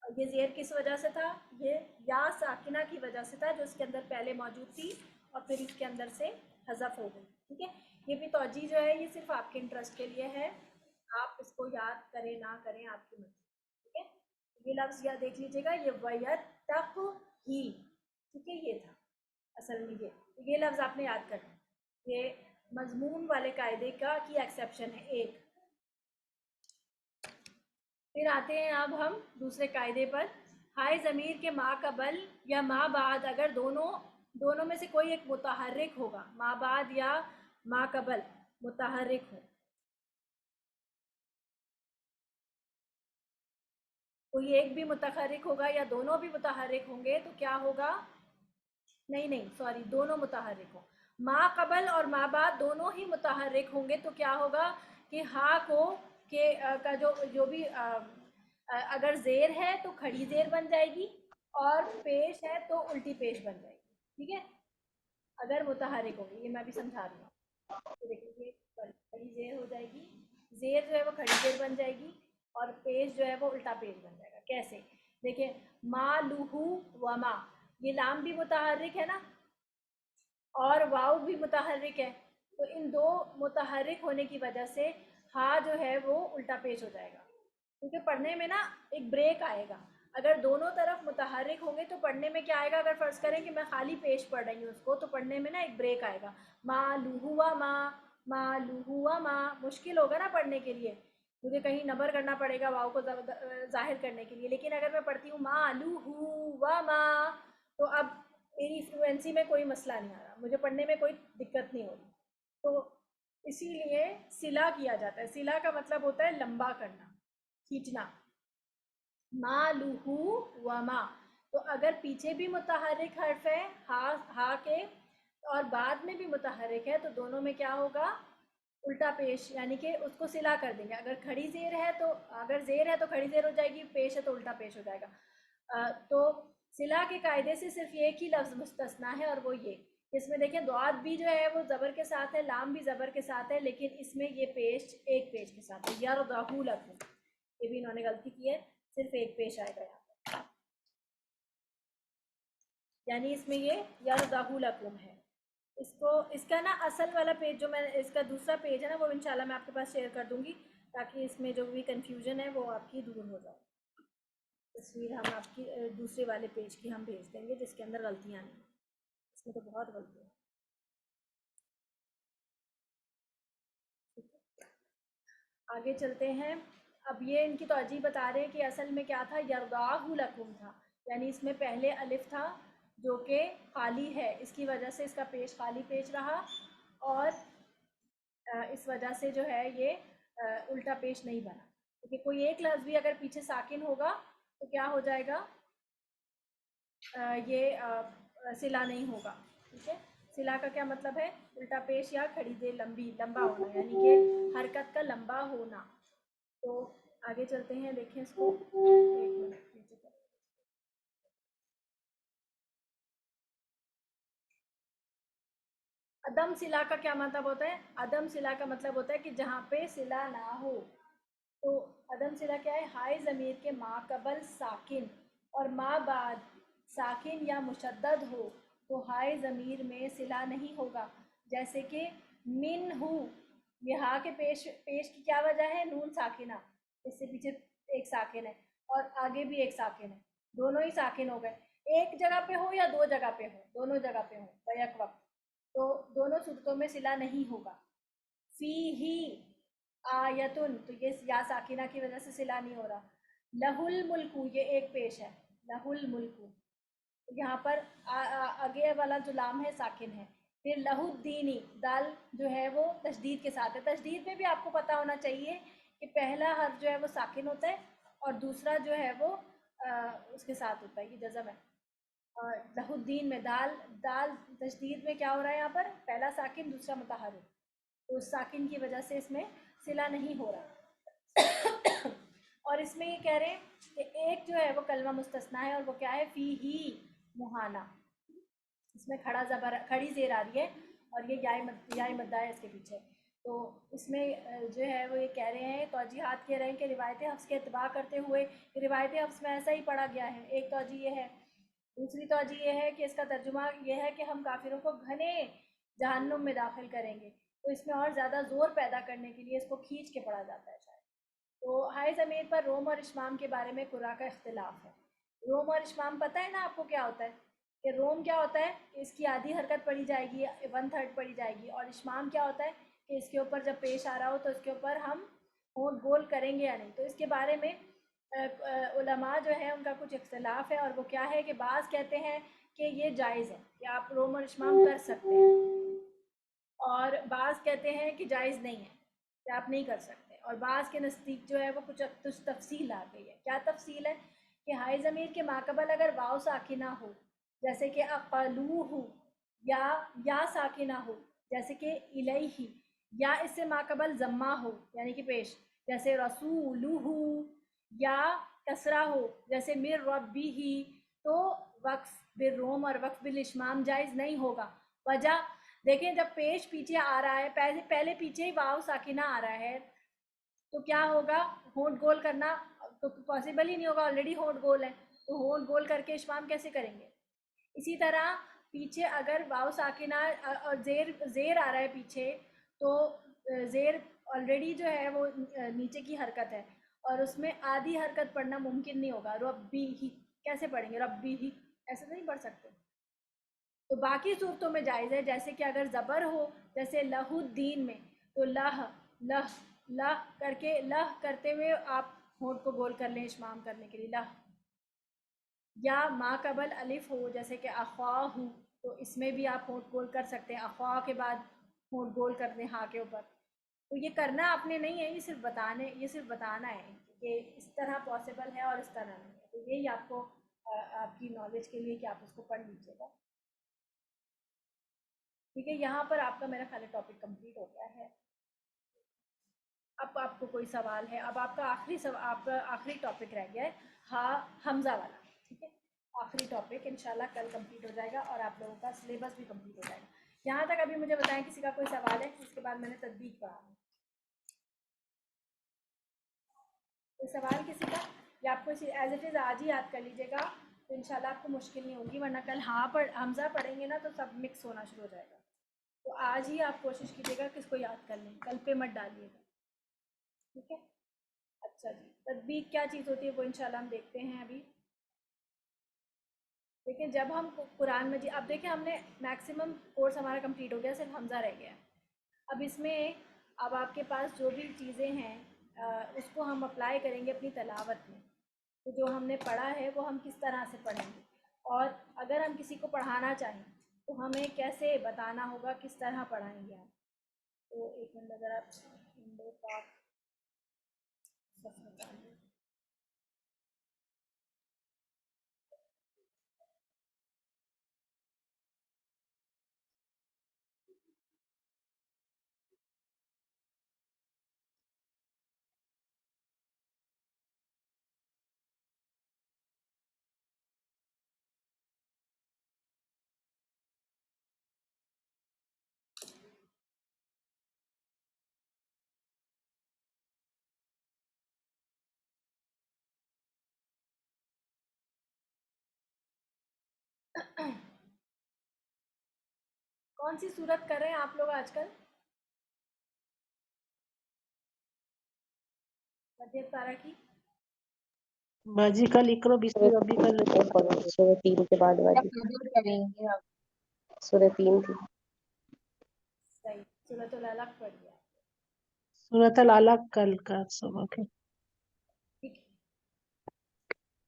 Speaker 1: یہ زیر کس وجہ سے تھا؟ یہ یا ساکنہ کی وجہ سے تھا جو اس کے اندر پہلے موجود تھی اور پھر اس کے اندر سے حذف ہو گئی، ٹھیک ہے؟ یہ بھی توجہ جو ہے یہ صرف آپ کے انٹرسٹ کے لیے ہے، آپ اس کو یاد کریں نہ کریں آپ کی مرضی، ٹھیک ہے؟ یہ لفظ یا دیکھ لیجیے گا، یہ ویتق ہی، ٹھیک ہے؟ یہ تھا اصل میں یہ لفظ آپ نے یاد کرنا، یہ مضمون والے قاعدے کا کی ایکسیپشن ہے ایک۔ پھر آتے ہیں اب ہم دوسرے قاعدے پر، ہائے ضمیر کے ما قبل یا ما بعد اگر دونوں میں سے کوئی ایک متحرک ہوگا، ما بعد یا ما قبل متحرک ہو، کوئی ایک بھی متحرک ہوگا یا دونوں بھی متحرک ہوں گے تو کیا ہوگا؟ نہیں سوری، دونوں متحرک ہوں، ما قبل اور ما بعد دونوں ہی متحرک ہوں گے تو کیا ہوگا کہ ہا کو کا جو بھی اگر زیر ہے تو کھڑی زیر بن جائے گی اور پیش ہے تو الٹی پیش بن جائے گی، ٹھیک ہے؟ اگر متحرک ہوگی، یہ میں بھی سمجھا رہی ہوں، دیکھیے کھڑی زیر ہو جائے گی، زیر جو ہے وہ کھڑی زیر بن جائے گی اور پیش جو ہے وہ الٹا پیش بن جائے گا۔ کیسے؟ دیکھیں، ما لوہو و ما، یہ لام بھی متحرک ہے نا اور واو بھی متحرک ہے، تو ان دو متحرک ہونے کی وجہ سے ہا جو ہے وہ الٹا پیش ہو جائے گا، کیونکہ پڑھنے میں نا ایک بریک آئے گا۔ اگر دونوں طرف متحرک ہوں گے تو پڑھنے میں کیا آئے گا؟ اگر فرض کریں کہ میں خالی پیش پڑھ رہی ہوں اس کو تو پڑھنے میں نا ایک بریک آئے گا، ما لوہوا ما، ما لوہوا ما، مشکل ہوگا نا پڑھنے کے لیے، مجھے کہیں نبر کرنا پڑے گا واو کو ظاہر کرنے کے لیے، لیکن اگر میں پڑھتی ہوں ما لوہوا ما تو اب میری فلوئنسی میں کوئی مسئلہ نہیں آ رہا، مجھے پڑھنے میں کوئی دقت نہیں ہو رہی، تو اسی لیے سلا کیا جاتا ہے۔ سلا کا مطلب ہوتا ہے لمبا کرنا، کھینچنا، ما لوہو و ما، تو اگر پیچھے بھی متحرک حرف ہے ہا کے اور بعد میں بھی متحرک ہے تو دونوں میں کیا ہوگا؟ الٹا پیش، یعنی کہ اس کو سلا کر دیں گے۔ اگر کھڑی زیر ہے تو اگر زیر ہے تو کھڑی زیر ہو جائے گی، پیش ہے تو الٹا پیش ہو جائے گا۔ تو سلا کے قاعدے سے صرف ایک ہی لفظ مستثنا ہے اور وہ یہ، اس میں دیکھیں دعات بھی جو ہے وہ زبر کے ساتھ ہے، لام بھی زبر کے ساتھ ہے، لیکن اس میں یہ پیش ایک پیش کے ساتھ ہے، یرضعو لکم، یہ بھی انہوں نے غلطی کی ہے، صرف ایک پیش آئے گا یہاں پر، یعنی اس میں یہ یرضعو لکم ہے۔ اس کا نا اصل والا پیج جو میں اس کا دوسرا پیج ہے نا وہ انشاءاللہ میں آپ کے پاس شیئر کر دوں گی تاکہ اس میں جو بھی کنفیوژن ہے وہ آپ کی دور ہو جائے۔ تصویر ہم آپ کی دوسرے والے پیج کی ہم بھیج دیں گے جس کے اندر غلطیاں نہیں، اس میں تو بہت غلطی ہے۔ آگے چلتے ہیں، اب یہ ان کی توجہ بتا رہے ہیں کہ اصل میں کیا تھا، یرضعہ لکم تھا، یعنی اس میں پہلے الف تھا جو کہ خالی ہے، اس کی وجہ سے اس کا پیش خالی پیش رہا اور اس وجہ سے جو ہے یہ الٹا پیش نہیں بنا، کیونکہ کوئی ایک لفظ بھی اگر پیچھے ساکن ہوگا تو کیا ہو جائے گا؟ یہ سلا نہیں ہوگا، ٹھیک ہے؟ سلا کا کیا مطلب ہے؟ الٹا پیش یا کھڑی زیر لمبا ہونا، یعنی کہ حرکت کا لمبا ہونا۔ تو آگے چلتے ہیں، دیکھیں اس کو، ایک منٹ نیچے کریں۔ عدم سلا کا کیا مطلب ہوتا ہے؟ عدم سلا کا مطلب ہوتا ہے کہ جہاں پہ سلا نہ ہو، تو عدم سلا کیا ہے؟ ہائے ضمیر کے ما قبل ساکن اور ما بعد ساکن یا مشدد ہو تو ہائے ضمیر میں سلا نہیں ہوگا، جیسے کہ من ہو، یہ ہا کے پیش کی کیا وجہ ہے؟ نون ساکنہ، اس سے پیچھے ایک ساکن ہے اور آگے بھی ایک ساکن ہے، دونوں ہی ساکن ہو گئے، ایک جگہ پہ ہو یا دو جگہ پہ ہو، دونوں جگہ پہ ہو بیک وقت، تو دونوں صورتوں میں صلہ نہیں ہوگا۔ فی ہی آیتن، تو یہ یا ساکنہ کی وجہ سے صلہ نہیں ہو رہا۔ لہ الملک، یہ ایک پیش ہے، لہ الملک، یہاں پر آگے والا جو لام ہے ساکن ہے۔ پھر لہ الدینی، دال جو ہے وہ تشدید کے ساتھ ہے، تشدید میں بھی آپ کو پتہ ہونا چاہیے کہ پہلا حرف جو ہے وہ ساکن ہوتا ہے اور دوسرا جو ہے وہ اس کے ساتھ ہوتا ہے، یہ جزم ہے۔ لہ الدین میں دال تشدید میں کیا ہو رہا ہے؟ یہاں پر پہلا ساکن دوسرا متحرک، تو اس ساکن کی وجہ سے اس میں صلہ نہیں ہو رہا۔ اور اس میں یہ کہہ رہے ہیں کہ ایک جو ہے وہ کلمہ مستثنا ہے اور وہ کیا ہے فی ہی مہانا، اس میں کھڑی زیر آ رہی ہے اور یہ یائے مدہ ہے اس کے پیچھے. تو اس میں جو ہے وہ یہ کہہ رہے ہیں توجیحات کہہ رہے ہیں کہ روایت حفص کے اتباع کرتے ہوئے روایت حفص میں ایسا ہی پڑھا گیا ہے. ایک توجیہ یہ ہے. دوسری توجہ یہ ہے کہ اس کا ترجمہ یہ ہے کہ ہم کافروں کو گھنے جہنم میں داخل کریں گے، تو اس میں اور زیادہ زور پیدا کرنے کے لیے اس کو کھینچ کے پڑھا جاتا ہے شاید. تو ہائے زمین پر روم اور اشمام کے بارے میں قرآن کا اختلاف ہے. روم اور اشمام پتہ ہے نا آپ کو کیا ہوتا ہے؟ کہ روم کیا ہوتا ہے کہ اس کی آدھی حرکت پڑھی جائے گی، 1/3 پڑھی جائے گی، اور اشمام کیا ہوتا ہے کہ اس کے اوپر جب پیش آ رہا ہو تو اس کے اوپر ہم ہونٹ گول کریں گے یا نہیں. تو اس کے بارے میں علماء جو ہے ان کا کچھ اختلاف ہے، اور وہ کیا ہے کہ بعض کہتے ہیں کہ یہ جائز ہے کہ آپ روم اور اشمام کر سکتے ہیں، اور بعض کہتے ہیں کہ جائز نہیں ہے کہ آپ نہیں کر سکتے، اور بعض کے نزدیک جو ہے وہ کچھ تفصیل آ گئی ہے. کیا تفصیل ہے کہ ہائے ضمیر کے ماقبل اگر واو ساکنہ ہو جیسے کہ اقلوہ، یا ساکنہ ہو جیسے کہ الیہ، یا اس سے ماقبل ضمہ ہو یعنی کہ پیش جیسے رسولہ، یا کسرہ ہو جیسے مر ربہ، تو وقف بالروم اور وقف بالاشمام جائز نہیں ہوگا. وجہ دیکھیں جب پیش پیچھے آ رہا ہے، پہلے پیچھے ہی واو ساکنہ آ رہا ہے تو کیا ہوگا؟ ہونٹ گول کرنا تو پاسبل ہی نہیں ہوگا، آلریڈی ہونٹ گول ہے، تو ہونٹ گول کر کے اشمام کیسے کریں گے؟ اسی طرح پیچھے اگر واو ساکنہ اور زیر آ رہا ہے پیچھے، تو زیر آلریڈی جو ہے وہ نیچے کی حرکت ہے اور اس میں آدھی حرکت پڑھنا ممکن نہیں ہوگا. ربی ہی کیسے پڑھیں گے؟ ربی ہی ایسے تو نہیں پڑھ سکتے. تو باقی صورتوں میں جائز ہے، جیسے کہ اگر زبر ہو جیسے لہ الدین میں، تو لہ لہ لہ کر کے لہ کرتے ہوئے آپ ہونٹ کو گول کر لیں اشمام کرنے کے لیے لہ. یا ما قبل الف ہو جیسے کہ اخواہ، تو اس میں بھی آپ ہونٹ گول کر سکتے ہیں، اخواہ کے بعد ہونٹ گول کر دیں ہاں کے اوپر. تو یہ کرنا آپ نے نہیں ہے، یہ صرف بتانا ہے کہ اس طرح پاسبل ہے اور اس طرح نہیں ہے. تو یہی آپ کو آپ کی نالج کے لیے کہ آپ اس کو پڑھ لیجیے گا. ٹھیک ہے، یہاں پر آپ کا میرا خیال ٹاپک کمپلیٹ ہو گیا ہے. اب آپ کو کوئی سوال ہے؟ اب آپ کا آخری ٹاپک رہ گیا ہے ہاں حمزہ والا. ٹھیک ہے، آخری ٹاپک انشاءاللہ کل کمپلیٹ ہو جائے گا اور آپ لوگوں کا سلیبس بھی کمپلیٹ ہو جائے گا. یہاں تک ابھی مجھے بتائیں کسی کا کوئی سوال ہے؟ اس کے بعد میں نے تطبیق پڑھا. کوئی سوال کسی کا؟ یا آپ کو ایز اٹ از آج ہی یاد کر لیجیے گا تو انشاءاللہ آپ کو مشکل نہیں ہوگی، ورنہ کل حمزہ پڑھیں گے نا تو سب مکس ہونا شروع ہو جائے گا. تو آج ہی آپ کوشش کیجیے گا کہ اس کو یاد کر لیں، کل پہ مت ڈالیے گا. ٹھیک ہے، اچھا جی. تطبیق کیا چیز ہوتی ہے وہ انشاءاللہ ہم دیکھتے ہیں. ابھی دیکھیں جب ہم قرآن مجید، اب دیکھیں ہم نے میکسیمم کورس ہمارا کمپلیٹ ہو گیا، صرف حمزہ رہ گیا. اب اس میں اب آپ کے پاس جو بھی چیزیں ہیں اس کو ہم اپلائی کریں گے اپنی تلاوت میں. تو جو ہم نے پڑھا ہے وہ ہم کس طرح سے پڑھیں گے، اور اگر ہم کسی کو پڑھانا چاہیں تو ہمیں کیسے بتانا ہوگا، کس طرح پڑھائیں گے ہم. تو ایک منٹ ذرا کون سی صورت کر رہے ہیں آپ لوگ آج کل؟ مدھیہ تارا کی
Speaker 3: باجی کل اقرا بسم ربک الذی
Speaker 5: سورہ 3 کے بعد والی
Speaker 4: کریں گے آپ.
Speaker 5: سورہ 3 تھی.
Speaker 1: صحیح، سورۃ العلق پڑھ لیا.
Speaker 3: سورۃ العلق کل کا سبق ہے.
Speaker 1: ٹھیک ہے،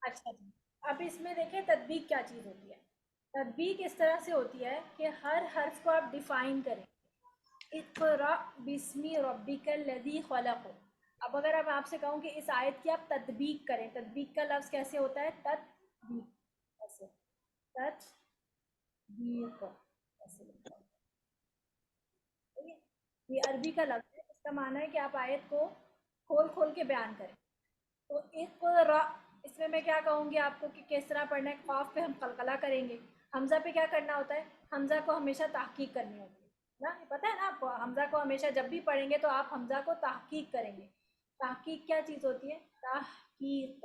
Speaker 1: اچھا جی. اب اس میں دیکھیں تطبیق کیا چیز ہوتی ہے. تطبیق اس طرح سے ہوتی ہے کہ ہر حرف کو آپ ڈیفائن کریں. اقرا بسم ربک الذی خلق. اب اگر اب آپ سے کہوں کہ اس آیت کی آپ تطبیق کریں، تطبیق کا لفظ کیسے ہوتا ہے؟ تطبیق، ایسے تطبیق ایسے لکھا ہے. ٹھیک ہے، یہ عربی کا لفظ ہے، اس کا معنی ہے کہ آپ آیت کو کھول کھول کے بیان کریں. تو اقرا اس میں میں کیا کہوں گی آپ کو کہ کس طرح پڑھنا ہے. قاف پہ ہم قلقلہ کریں گے. حمزہ پہ کیا کرنا ہوتا ہے؟ حمزہ کو ہمیشہ تحقیق کرنی ہوتی ہے نا, پتہ ہے نا آپ کو. حمزہ کو ہمیشہ جب بھی پڑھیں گے تو آپ حمزہ کو تحقیق کریں گے. تحقیق کیا چیز ہوتی ہے؟ تحقیق.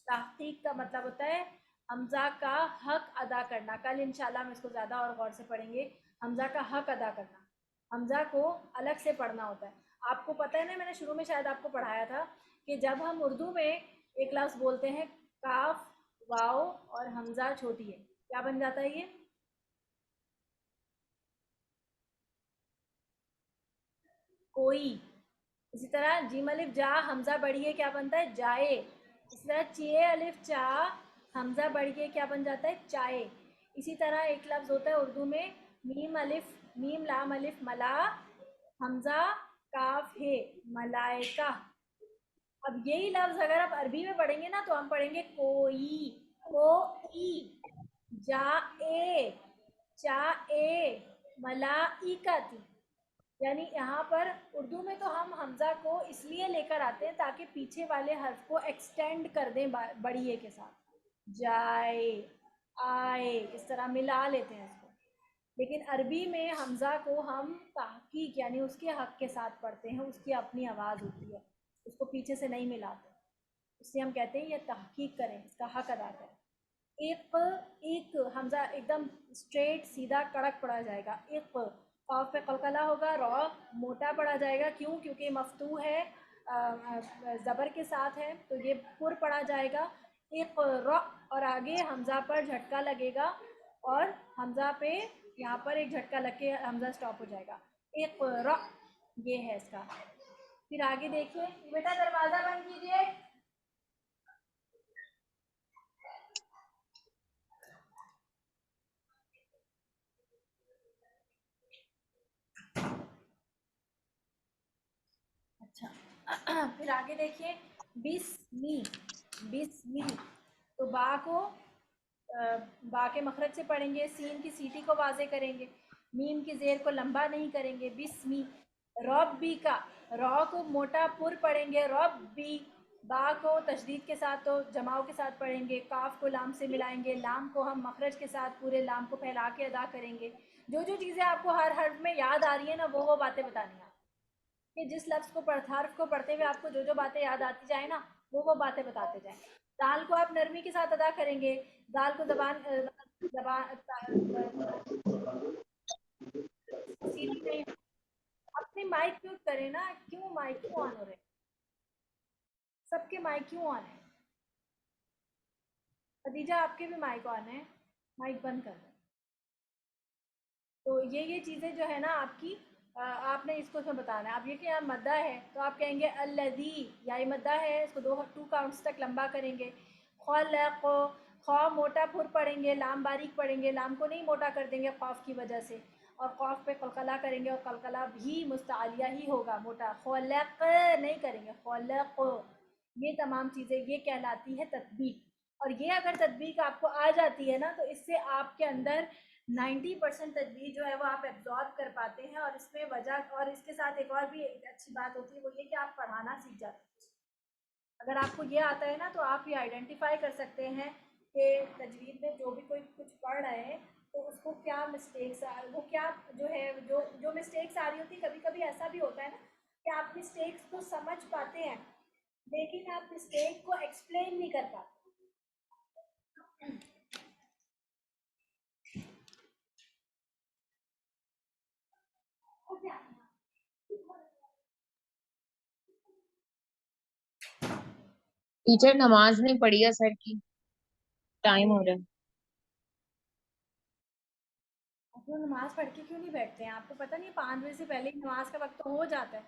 Speaker 1: تحقیق کا مطلب ہوتا ہے حمزہ کا حق ادا کرنا. کل انشاءاللہ ہم اس کو زیادہ اور غور سے پڑھیں گے. حمزہ کا حق ادا کرنا, حمزہ کو الگ سے پڑھنا ہوتا ہے. آپ کو پتہ ہے نا, میں نے شروع میں شاید آپ کو پڑھایا تھا کہ جب ہم اردو میں ایک لفظ بولتے ہیں کاف واو اور حمزہ چھوٹی ہے, کیا بن جاتا ہے یہ؟ کوئی. اسی طرح جیم الف جا حمزہ بڑھیے کیا بنتا ہے؟ جائے. اسی طرح چے الف چا حمزہ بڑھیے کیا بن جاتا ہے؟ چائے. اسی طرح ایک لفظ ہوتا ہے اردو میں میم الف میم لام الف ملا حمزہ کاف ہے ملائکہ. اب یہی لفظ اگر آپ عربی میں پڑھیں گے نا تو ہم پڑھیں گے کوئی, جا اے چا اے ملائکتی. یعنی یہاں پر اردو میں تو ہم حمزہ کو اس لیے لے کر آتے ہیں تاکہ پیچھے والے حرف کو ایکسٹینڈ کر دیں بڑھیے کے ساتھ. جائے آئے اس طرح ملا لیتے ہیں اس کو. لیکن عربی میں حمزہ کو ہم تحقیق یعنی اس کے حق کے ساتھ پڑھتے ہیں. اس کی اپنی آواز ہوتی ہے, اس کو پیچھے سے نہیں ملاتے. اس سے ہم کہتے ہیں یہ تحقیق کریں, اس کا حق ادا کریں. ایک حمزہ ایک دم اسٹریٹ سیدھا کڑک پڑا جائے گا. ایک قاف پہ قلقلہ ہوگا, را موٹا پڑا جائے گا. کیوں؟ کیونکہ مفتوح ہے, زبر کے ساتھ ہے تو یہ پر پڑا جائے گا. ایک را اور آگے حمزہ پر جھٹکا لگے گا اور حمزہ پہ یہاں پر ایک جھٹکا لگ کے حمزہ سٹاپ ہو جائے گا. ایک را یہ ہے اس کا. پھر آگے دیکھیے بیٹا, دروازہ بند کیجیے. اچھا پھر آگے دیکھیے بسمی. بسمی تو با کو با کے مخرج سے پڑھیں گے, سین کی سیٹی کو واضح کریں گے, میم کی زیر کو لمبا نہیں کریں گے. بسمی. ربی کا را کو موٹا پر پڑھیں گے. ربی. با کو تشدید کے ساتھ تو جماؤ کے ساتھ پڑھیں گے. کاف کو لام سے ملائیں گے. لام کو ہم مخرج کے ساتھ پورے لام کو پھیلا کے ادا کریں گے. جو چیزیں آپ کو ہر حرف میں یاد آ رہی ہیں نا وہ باتیں بتانی ہیں کہ جس لفظ کو حرف کو پڑھتے ہوئے آپ کو جو باتیں یاد آتی جائیں نا وہ باتیں بتاتے جائیں. دال کو آپ نرمی کے ساتھ ادا کریں گے. دال کو زبان سیدھی نہیں. اپنے مائک میوٹ کریں نا, کیوں مائک کیوں آن ہو رہے ہیں سب کے؟ مائک کیوں آن ہے؟ خدیجہ آپ کے بھی مائک آن ہے, مائک بند کر دیں. تو یہ چیزیں جو ہے نا آپ کی آپ نے اس کو اس میں بتانا ہے. اب یہ کہ یہاں مدہ ہے تو آپ کہیں گے الذی, یا یہ مدہ ہے اس کو 2 کاؤنٹس تک لمبا کریں گے. خلق, خا موٹا پر پڑھیں گے, لام باریک پڑھیں گے. لام کو نہیں موٹا کر دیں گے قاف کی وجہ سے, اور قاف پہ قلقلہ کریں گے اور قلقلہ بھی مستعلیہ ہی ہوگا, موٹا. خلق نہیں کریں گے, خلق. یہ تمام چیزیں یہ کہلاتی ہے تطبیق. اور یہ اگر تطبیق آپ کو آ جاتی ہے نا تو اس سے آپ کے اندر 90% تجوید جو ہے وہ آپ ایبزارب کر پاتے ہیں. اور اس میں وجہ اور اس کے ساتھ ایک اور بھی اچھی بات ہوتی ہے وہ یہ کہ آپ پڑھانا سیکھ جاتے ہیں. اگر آپ کو یہ آتا ہے نا تو آپ یہ آئیڈینٹیفائی کر سکتے ہیں کہ تجوید میں جو بھی کوئی کچھ پڑھ رہے ہیں تو اس کو کیا مسٹیکس وہ کیا جو ہے جو مسٹیکس آ رہی ہوتی. کبھی کبھی ایسا بھی ہوتا ہے نا کہ آپ مسٹیکس کو سمجھ پاتے ہیں لیکن آپ مسٹیک کو ایکسپلین نہیں کر پاتے.
Speaker 4: ٹیچر نماز نہیں پڑھی اثر کی, ٹائم ہو رہا ہے.
Speaker 1: آپ لوگ نماز پڑھ کے کیوں نہیں بیٹھتے ہیں؟ آپ کو پتہ نہیں 5 بجے سے پہلے ہی نماز کا وقت تو ہو جاتا ہے.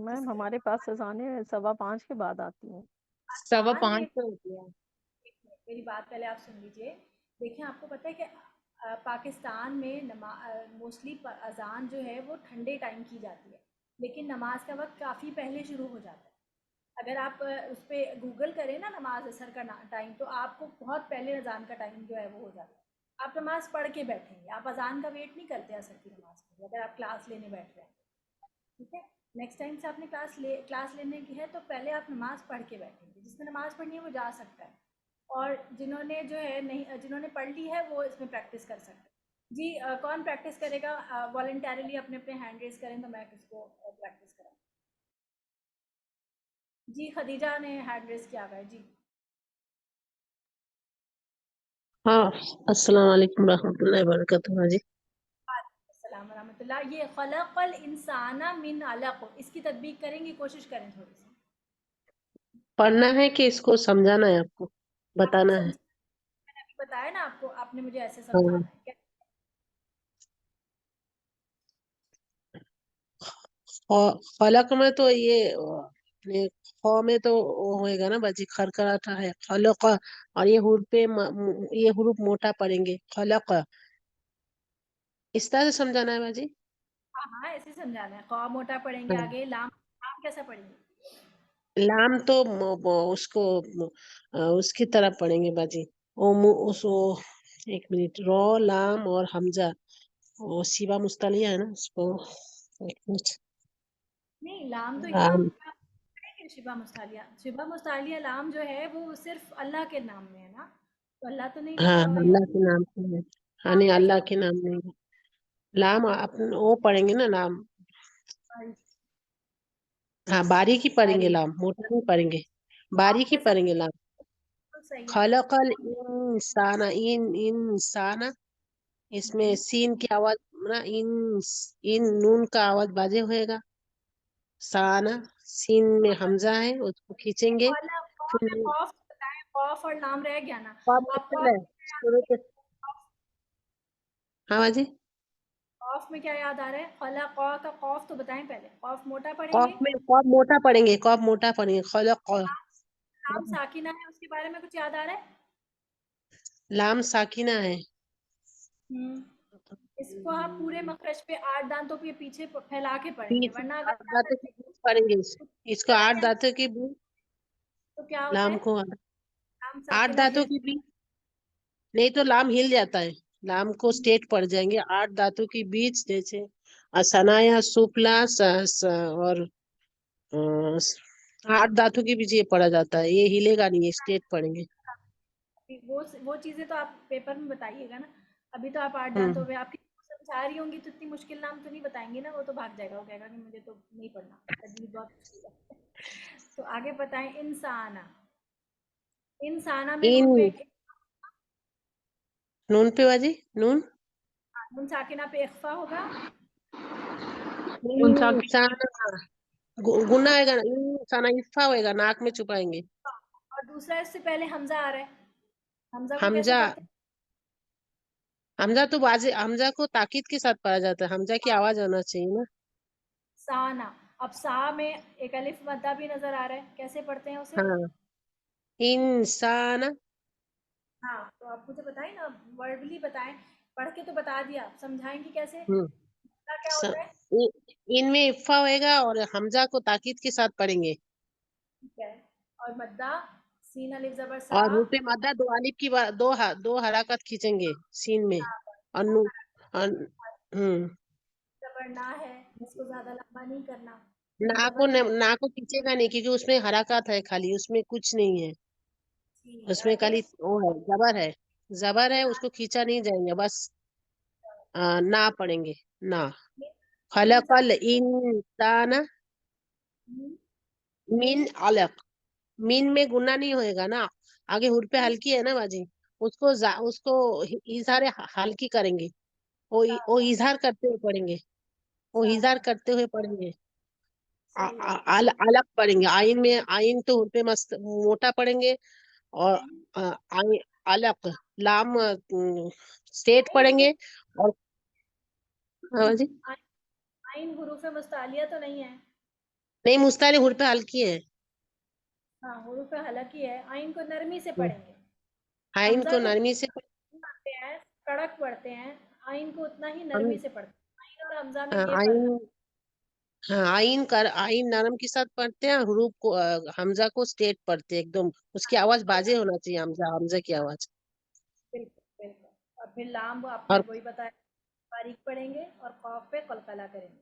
Speaker 3: میم ہمارے پاس اذانیں 5:15 کے بعد آتی ہیں.
Speaker 4: 5:15 پہ ہوتی ہے.
Speaker 1: میری بات پہلے آپ سن لیجیے. دیکھیں آپ کو پتہ ہے کہ پاکستان میں موسٹلی اذان جو ہے وہ ٹھنڈے ٹائم کی جاتی ہے لیکن نماز کا وقت کافی پہلے شروع ہو جاتا ہے. اگر آپ اس پہ گوگل کریں نا نماز اثر کا ٹائم تو آپ کو بہت پہلے اذان کا ٹائم جو ہے وہ ہو جاتا ہے. آپ نماز پڑھ کے بیٹھیں گے, آپ اذان کا ویٹ نہیں کرتے اثر کی نماز کے لیے اگر آپ کلاس لینے بیٹھ رہے ہیں. ٹھیک ہے, نیکسٹ ٹائم سے آپ نے کلاس لینے کی ہے تو پہلے آپ نماز پڑھ کے بیٹھیں گے. جس نے نماز پڑھنی ہے وہ جا سکتا ہے, اور جنہوں نے جو ہے نہیں, جنہوں نے پڑھ لی ہے وہ اس میں پریکٹس کر سکتے ہیں. جی کون پریکٹس کرے گا؟ والنٹیرلی اپنے اپنے ہینڈ ریز کریں تو میں کس کو پریکٹس کراؤں. جی خدیجہ نے ہینڈ ریز کیا ہوا ہے. جی
Speaker 6: ہاں السلام علیکم ورحمۃ اللہ وبرکاتہ. جی
Speaker 1: السلام ورحمۃ اللہ. یہ خلق الانسان من علق, اس کی تطبیق کریں گی, کوشش کریں تھوڑی سی.
Speaker 6: پڑھنا ہے کہ اس کو سمجھانا ہے, آپ کو
Speaker 1: آپ کو
Speaker 6: بتانا ہے؟
Speaker 1: میں نے ابھی بتایا نا آپ کو, آپ نے مجھے ایسے
Speaker 6: ہاں.
Speaker 1: سمجھانا ہے.
Speaker 6: خلق میں تو یہ خو میں تو وہ ہوئے گا نا باجی, کھرکھراتا ہے خلق, اور یہ حروف موٹا پڑیں گے خلق. اس طرح سے سمجھانا ہے باجی.
Speaker 1: ہاں ہاں ایسے سمجھانا ہے. قاف موٹا پڑھیں گے,
Speaker 6: ہاں.
Speaker 1: آگے لام, لام کیسا پڑھیں گے؟
Speaker 6: لام تو اس کو اس کی طرح پڑھیں گے باجی. ایک منٹ, رو لام اور حمزہ, وہ سیوا مستعلیہ ہے نا, اس کو ایک منٹ.
Speaker 1: نہیں لام تو یہاں
Speaker 6: لام,
Speaker 1: پڑھیں گے. شبہ مستعلیہ, شبہ مستعلیہ لام جو ہے وہ صرف اللہ کے نام میں ہے نا, تو اللہ تو نہیں
Speaker 6: ہاں
Speaker 1: لکھا ہوا
Speaker 6: اللہ
Speaker 1: یہاں.
Speaker 6: کے نام سے ہے. ہاں
Speaker 1: لام
Speaker 6: نہیں,
Speaker 1: کیسے
Speaker 6: اللہ کے نام نہیں ہے. لام وہ پڑھیں گے نا لام.
Speaker 1: پڑھیں؟
Speaker 6: ہاں باریک ہی پڑھیں گے لام, موٹا نہیں پڑھیں گے, باریک ہی
Speaker 1: کیسا
Speaker 6: پڑھیں گے لام.
Speaker 1: صحیح ہے.
Speaker 6: خلق الانسان, انسان, اس میں سین کی آواز نا, ان نون کا آواز بازے ہوئے گا. سانا, سین میں حمزہ ہے, اس کو کھینچیں گے. پھر
Speaker 1: خوف بتائیں, خوف اور لام رہ گیا نا.
Speaker 6: قاف
Speaker 1: آپ
Speaker 6: مشکل ہے. ہاں باجی,
Speaker 1: خوف میں کیا یاد آ رہا ہے؟ خلا قا کا خوف تو بتائیں پہلے. خوف موٹا پڑھیں
Speaker 6: قاف
Speaker 1: گے,
Speaker 6: میں قاف موٹا پڑیں گے, قاف موٹا پڑیں گے. خلق,
Speaker 1: لام ساکنہ ہے, اس کے بارے میں کچھ یاد آ رہا ہے؟
Speaker 6: لام ساکنہ ہے.
Speaker 1: اس کو آپ پورے مخرج پہ 8 دانتوں پہ پیچھے پھیلا کے پڑھیں گے, ورنہ اگر
Speaker 6: 8 دانتوں کی بیچ پڑیں گے. اس کو 8 دانتوں کی بیچ,
Speaker 1: تو کیا ہوتا
Speaker 6: لام
Speaker 1: ہے؟
Speaker 6: کو
Speaker 1: لام
Speaker 6: 8
Speaker 1: ساکنہ
Speaker 6: دانتوں کی بیچ, نہیں تو لام ہل جاتا ہے, لام کو اسٹیٹ پڑ جائیں گے. 8 دانتوں کی بیچ, جیسے اسنایا, سپلا, اور 8 دانتوں کے بیچ یہ پڑا جاتا ہے. یہ ہلے گا نہیں, یہ اسٹیٹ پڑیں گے.
Speaker 1: وہ چیزیں تو آپ پیپر میں بتائیے گا نا. ابھی تو آپ 8
Speaker 6: ہوں.
Speaker 1: دانتوں پہ آپ کی سمجھا رہی ہوں گی, تو اتنی مشکل نام تو نہیں بتائیں گے نا, وہ تو بھاگ جائے گا, وہ کہے گا کہ مجھے تو نہیں پڑھنا, تجوید بہت مشکل ہے. تو آگے بتائیں. انسانہ, انسانہ میں
Speaker 6: ان
Speaker 1: نون پہ
Speaker 6: نون پہ باجی, نون
Speaker 1: نون ساکنہ پہ اخفا ہوگا.
Speaker 6: انسان, گنا آئے گا, انسان اخفا ہوئے گا, ناک میں چھپائیں گے.
Speaker 1: اور دوسرا اس سے پہلے حمزہ آ رہا ہے. حمزہ کو کیسے
Speaker 6: حمزہ,
Speaker 1: پڑھتے ہیں؟
Speaker 6: حمزہ تو واضح, حمزہ کو تاکید کے ساتھ پڑھا جاتا ہے. حمزہ کی آواز آنا چاہیے نا.
Speaker 1: سانا, اب سا میں ایک الف مدہ بھی نظر آ رہا ہے, کیسے پڑھتے ہیں اسے؟
Speaker 6: ہاں, انسان.
Speaker 1: ہاں تو آپ مجھے بتائیں نا, ورڈلی بتائیں, پڑھ کے تو بتا دیا, سمجھائیں گی کیسے؟ کیا ہوتا ہے؟
Speaker 6: ان میں اخفا ہوئے گا اور حمزہ کو تاکید کے ساتھ پڑھیں گے.
Speaker 1: ٹھیک ہے. اور مدہ, سین الف زبر سا,
Speaker 6: اور روپے مدہ, دو الف کی دو حرکت کھینچیں گے سین میں. اور
Speaker 1: زبر نہ ہے, اس کو زیادہ لمبا نہیں کرنا.
Speaker 6: نا کو کھینچے گا نہیں, کیونکہ اس میں حرکات ہے خالی, اس میں کچھ نہیں ہے. اس میں خالی وہ ہے, زبر ہے, زبر ہے, اس کو کھینچا نہیں جائیں گے, بس نا پڑیں گے. نا, خلق الانسان من علق. مین میں گنا نہیں ہوئے گا نا, آگے حرف ہلکی ہے نا باجی, اس کو اظہار ہلکی کریں گے. وہ اظہار کرتے ہوئے پڑھیں گے, وہ اظہار کرتے ہوئے پڑھیں گے. الگ پڑھیں گے. آئین میں, آئین تو حرف موٹا پڑھیں گے, اور الگ لام اسٹیٹ پڑھیں گے. اور جی
Speaker 1: آئین حروف مستعلیہ تو نہیں ہے؟
Speaker 6: نہیں, مستعلی حرف ہلکی ہے.
Speaker 1: ہاں حروف حلقی ہے. آئین کو نرمی سے پڑھیں گے.
Speaker 6: آئین
Speaker 1: حمزہ
Speaker 6: کو
Speaker 1: کو
Speaker 6: نرمی سے
Speaker 1: پڑھتے ہیں, کڑک پڑھتے ہیں. آئین کو اتنا ہی
Speaker 6: ہم
Speaker 1: نرمی سے پڑھتے ہیں. آئین اور حمزہ میں یہ فرق
Speaker 6: آئین,
Speaker 1: ہے.
Speaker 6: ہاں آئین نرم کے ساتھ پڑھتے ہیں, حروف کو حمزہ کو اسٹیٹ پڑھتے ہیں ایک دم. اس کی آواز بازے ہونا چاہیے, حمزہ کی آواز.
Speaker 1: بالکل بالکل. اور پھر لام آپ نے
Speaker 6: اور
Speaker 1: وہی بتایا, باریک پڑھیں گے, اور خوف پہ قلقلہ کریں گے.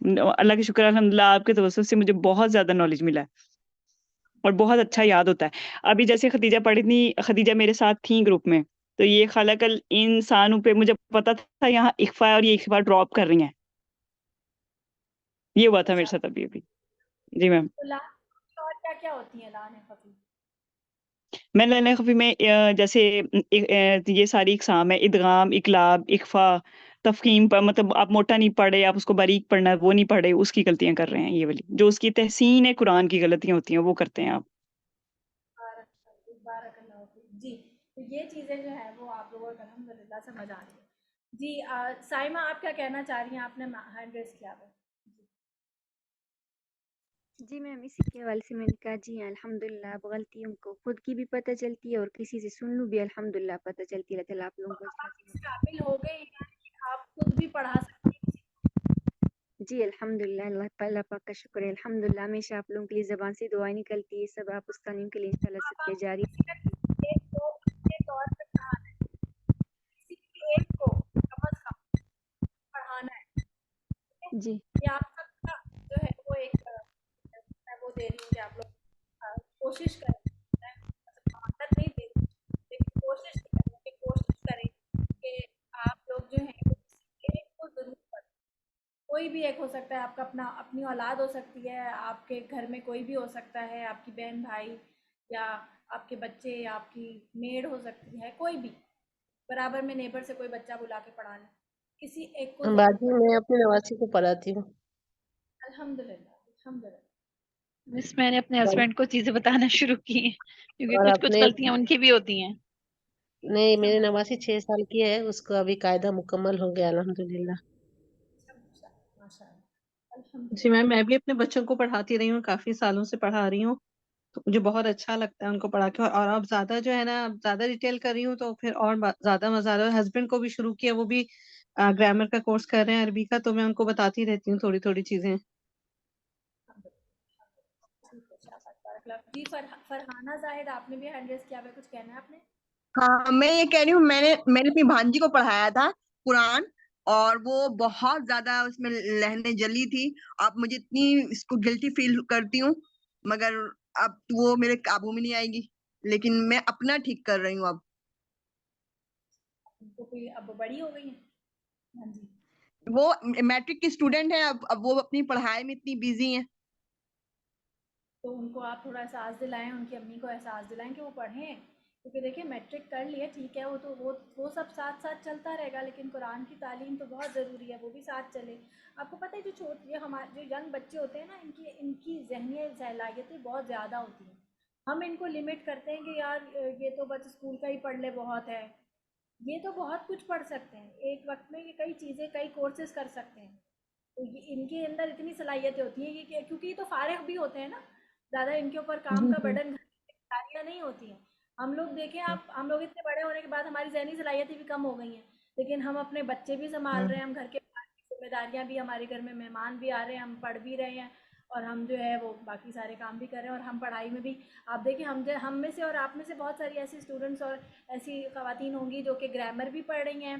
Speaker 7: اللہ کا شکر الحمدللہ آپ کے توسط سے مجھے بہت زیادہ نالج ملا ہے اور بہت اچھا یاد ہوتا ہے. ابھی جیسے خدیجہ پڑھی تھی، خدیجہ میرے ساتھ تھیں گروپ میں، تو یہ خلق الانسانوں پہ مجھے پتا تھا یہاں اخفا اور یہ اخفا ڈراپ کر رہی ہیں. یہ ہوا تھا میرے ساتھ ابھی ابھی. جی میم.
Speaker 1: تو لام اور کیا کیا ہوتی ہیں لام خفی؟
Speaker 7: میں لام خفی میں جیسے یہ ساری اقسام ہے: ادغام، اقلاب، اخفا، تفخیم. مطلب آپ موٹا نہیں پڑھے، آپ اس کو باریک پڑھنا ہے، وہ نہیں پڑھے، اس کی غلطیاں کر رہے ہیں. یہ والی جو اس کی تحسین ہے قرآن کی غلطیاں ہوتی ہیں وہ کرتے ہیں آپ.
Speaker 1: بارک اللہ فیک. جی تو یہ چیزیں جو ہیں وہ آپ لوگوں کو الحمدللہ سمجھ آ رہی ہیں. جی سائمہ آپ کیا کہنا چاہ رہی ہیں؟ آپ نے ہینڈ ریز کیا ہے.
Speaker 8: جی میم اسی کے حوالے سے میں نے کہا جی الحمدللہ اب غلطیوں کو خود کی بھی پتہ چلتی ہے اور کسی سے سن لوں بھی الحمدللہ پتہ چلتی ہے. اللہ تعالیٰ آپ لوگوں کو
Speaker 1: آپ اس قابل ہو گئے ہیں کہ آپ خود بھی پڑھا سکتے ہیں.
Speaker 8: جی الحمدللہ اللہ پاک کا شکر ہے. الحمدللہ ہمیشہ آپ لوگوں کے لیے زبان سے دعائیں نکلتی ہے. سب آپ استانیوں کے لیے انشاءاللہ صدقے جاری.
Speaker 1: ایک کو کے طور پہ پڑھانا ہے، کسی بھی ایک کو کم از کم پڑھانا ہے.
Speaker 8: جی
Speaker 1: یہ آپ سب کا جو ہے وہ ایک میں وہ دے رہی ہوں کہ آپ لوگ کوشش کریں. مدد نہیں دے رہی لیکن کوشش کریں کہ آپ لوگ جو ہیں وہ کسی ایک کو ضرور پڑھیں. کوئی بھی ایک ہو سکتا ہے، آپ کا اپنی اولاد ہو سکتی ہے، آپ کے گھر میں کوئی بھی ہو سکتا ہے، آپ کی بہن بھائی یا آپ کے بچے یا آپ کی میڈ ہو سکتی ہے، کوئی بھی برابر میں نیبر سے کوئی بچہ بلا کے پڑھا لیں. کسی ایک کو ضرور
Speaker 6: باقی
Speaker 1: پڑھیں.
Speaker 6: میں اپنے نواسی کو پڑھاتی ہوں.
Speaker 1: الحمدللہ الحمدللہ.
Speaker 9: مس میں نے اپنے ہسبینڈ کو چیزیں بتانا شروع کی ہیں کیونکہ
Speaker 6: اور
Speaker 9: کچھ کچھ
Speaker 6: اپنے
Speaker 9: غلطیاں ان کی بھی ہوتی ہیں.
Speaker 6: نہیں، میرے نواسی 6 سال کی ہے، اس کو ابھی قاعدہ مکمل ہو گیا الحمدللہ.
Speaker 1: ماشاء اللہ
Speaker 10: جی
Speaker 1: الحمدللہ.
Speaker 10: میم میں بھی اپنے بچوں کو پڑھاتی رہی ہوں، کافی سالوں سے پڑھا رہی ہوں، تو مجھے بہت اچھا لگتا ہے ان کو پڑھا کے. اور اب زیادہ جو ہے نا، اب زیادہ ڈیٹیل کر رہی ہوں تو پھر اور زیادہ مزہ آ رہا ہے. ہسبینڈ کو بھی شروع کیا، وہ بھی گرامر کا کورس کر رہے ہیں عربی کا، تو میں ان کو بتاتی رہتی ہوں تھوڑی تھوڑی چیزیں.
Speaker 1: جی فرحانہ زاہد آپ نے بھی ہینڈ ریز کیا ہے، کچھ کہنا ہے آپ نے؟
Speaker 11: ہاں میں یہ کہہ رہی ہوں، میں نے اپنی بھانجی کو پڑھایا تھا قرآن، اور وہ بہت زیادہ اس میں لہنیں جلی تھی. اب مجھے اتنی اس کو گلٹی فیل کرتی ہوں، مگر اب وہ میرے قابو میں نہیں آئے گی، لیکن میں اپنا ٹھیک کر رہی ہوں اب.
Speaker 1: اب بڑی ہو گئی ہیں. ہاں جی
Speaker 11: وہ میٹرک کی اسٹوڈنٹ ہے، اب وہ اپنی پڑھائی میں اتنی بیزی ہیں.
Speaker 1: تو ان کو آپ تھوڑا احساس دلائیں، ان کی امی کو احساس دلائیں کہ وہ پڑھیں. کیونکہ دیکھیں میٹرک کر لیے ٹھیک ہے، وہ تو وہ سب ساتھ ساتھ چلتا رہے گا، لیکن قرآن کی تعلیم تو بہت ضروری ہے، وہ بھی ساتھ چلے. آپ کو پتہ ہے جو ہمارے جو ینگ بچے ہوتے ہیں نا، ان کی ذہنی صلاحیتیں بہت زیادہ ہوتی ہیں. ہم ان کو لمٹ کرتے ہیں کہ یار یہ تو بس اسکول کا ہی پڑھ لے بہت ہے. یہ تو بہت کچھ پڑھ سکتے ہیں ایک وقت میں، یہ کئی چیزیں کئی کورسز کر سکتے ہیں. تو ان کے اندر اتنی صلاحیتیں ہوتی ہیں کہ کیونکہ یہ تو فارغ بھی ہوتے ہیں نا، زیادہ ان کے اوپر کام کا برڈن نہیں ہوتی ہیں. ہم لوگ دیکھیں، ہم لوگ اتنے بڑے ہونے کے بعد ہماری ذہنی صلاحیتیں بھی کم ہو گئی ہیں، لیکن ہم اپنے بچے بھی سنبھال رہے ہیں، ہم گھر کے ذمہ داریاں بھی، ہمارے گھر میں مہمان بھی آ رہے ہیں، ہم پڑھ بھی رہے ہیں، اور ہم جو ہے وہ باقی سارے کام بھی کر رہے ہیں. اور ہم پڑھائی میں بھی آپ دیکھیں، ہم میں سے اور آپ میں سے بہت ساری ایسی اسٹوڈنٹس اور ایسی خواتین ہوں گی جو کہ گرامر بھی پڑھ رہی ہیں،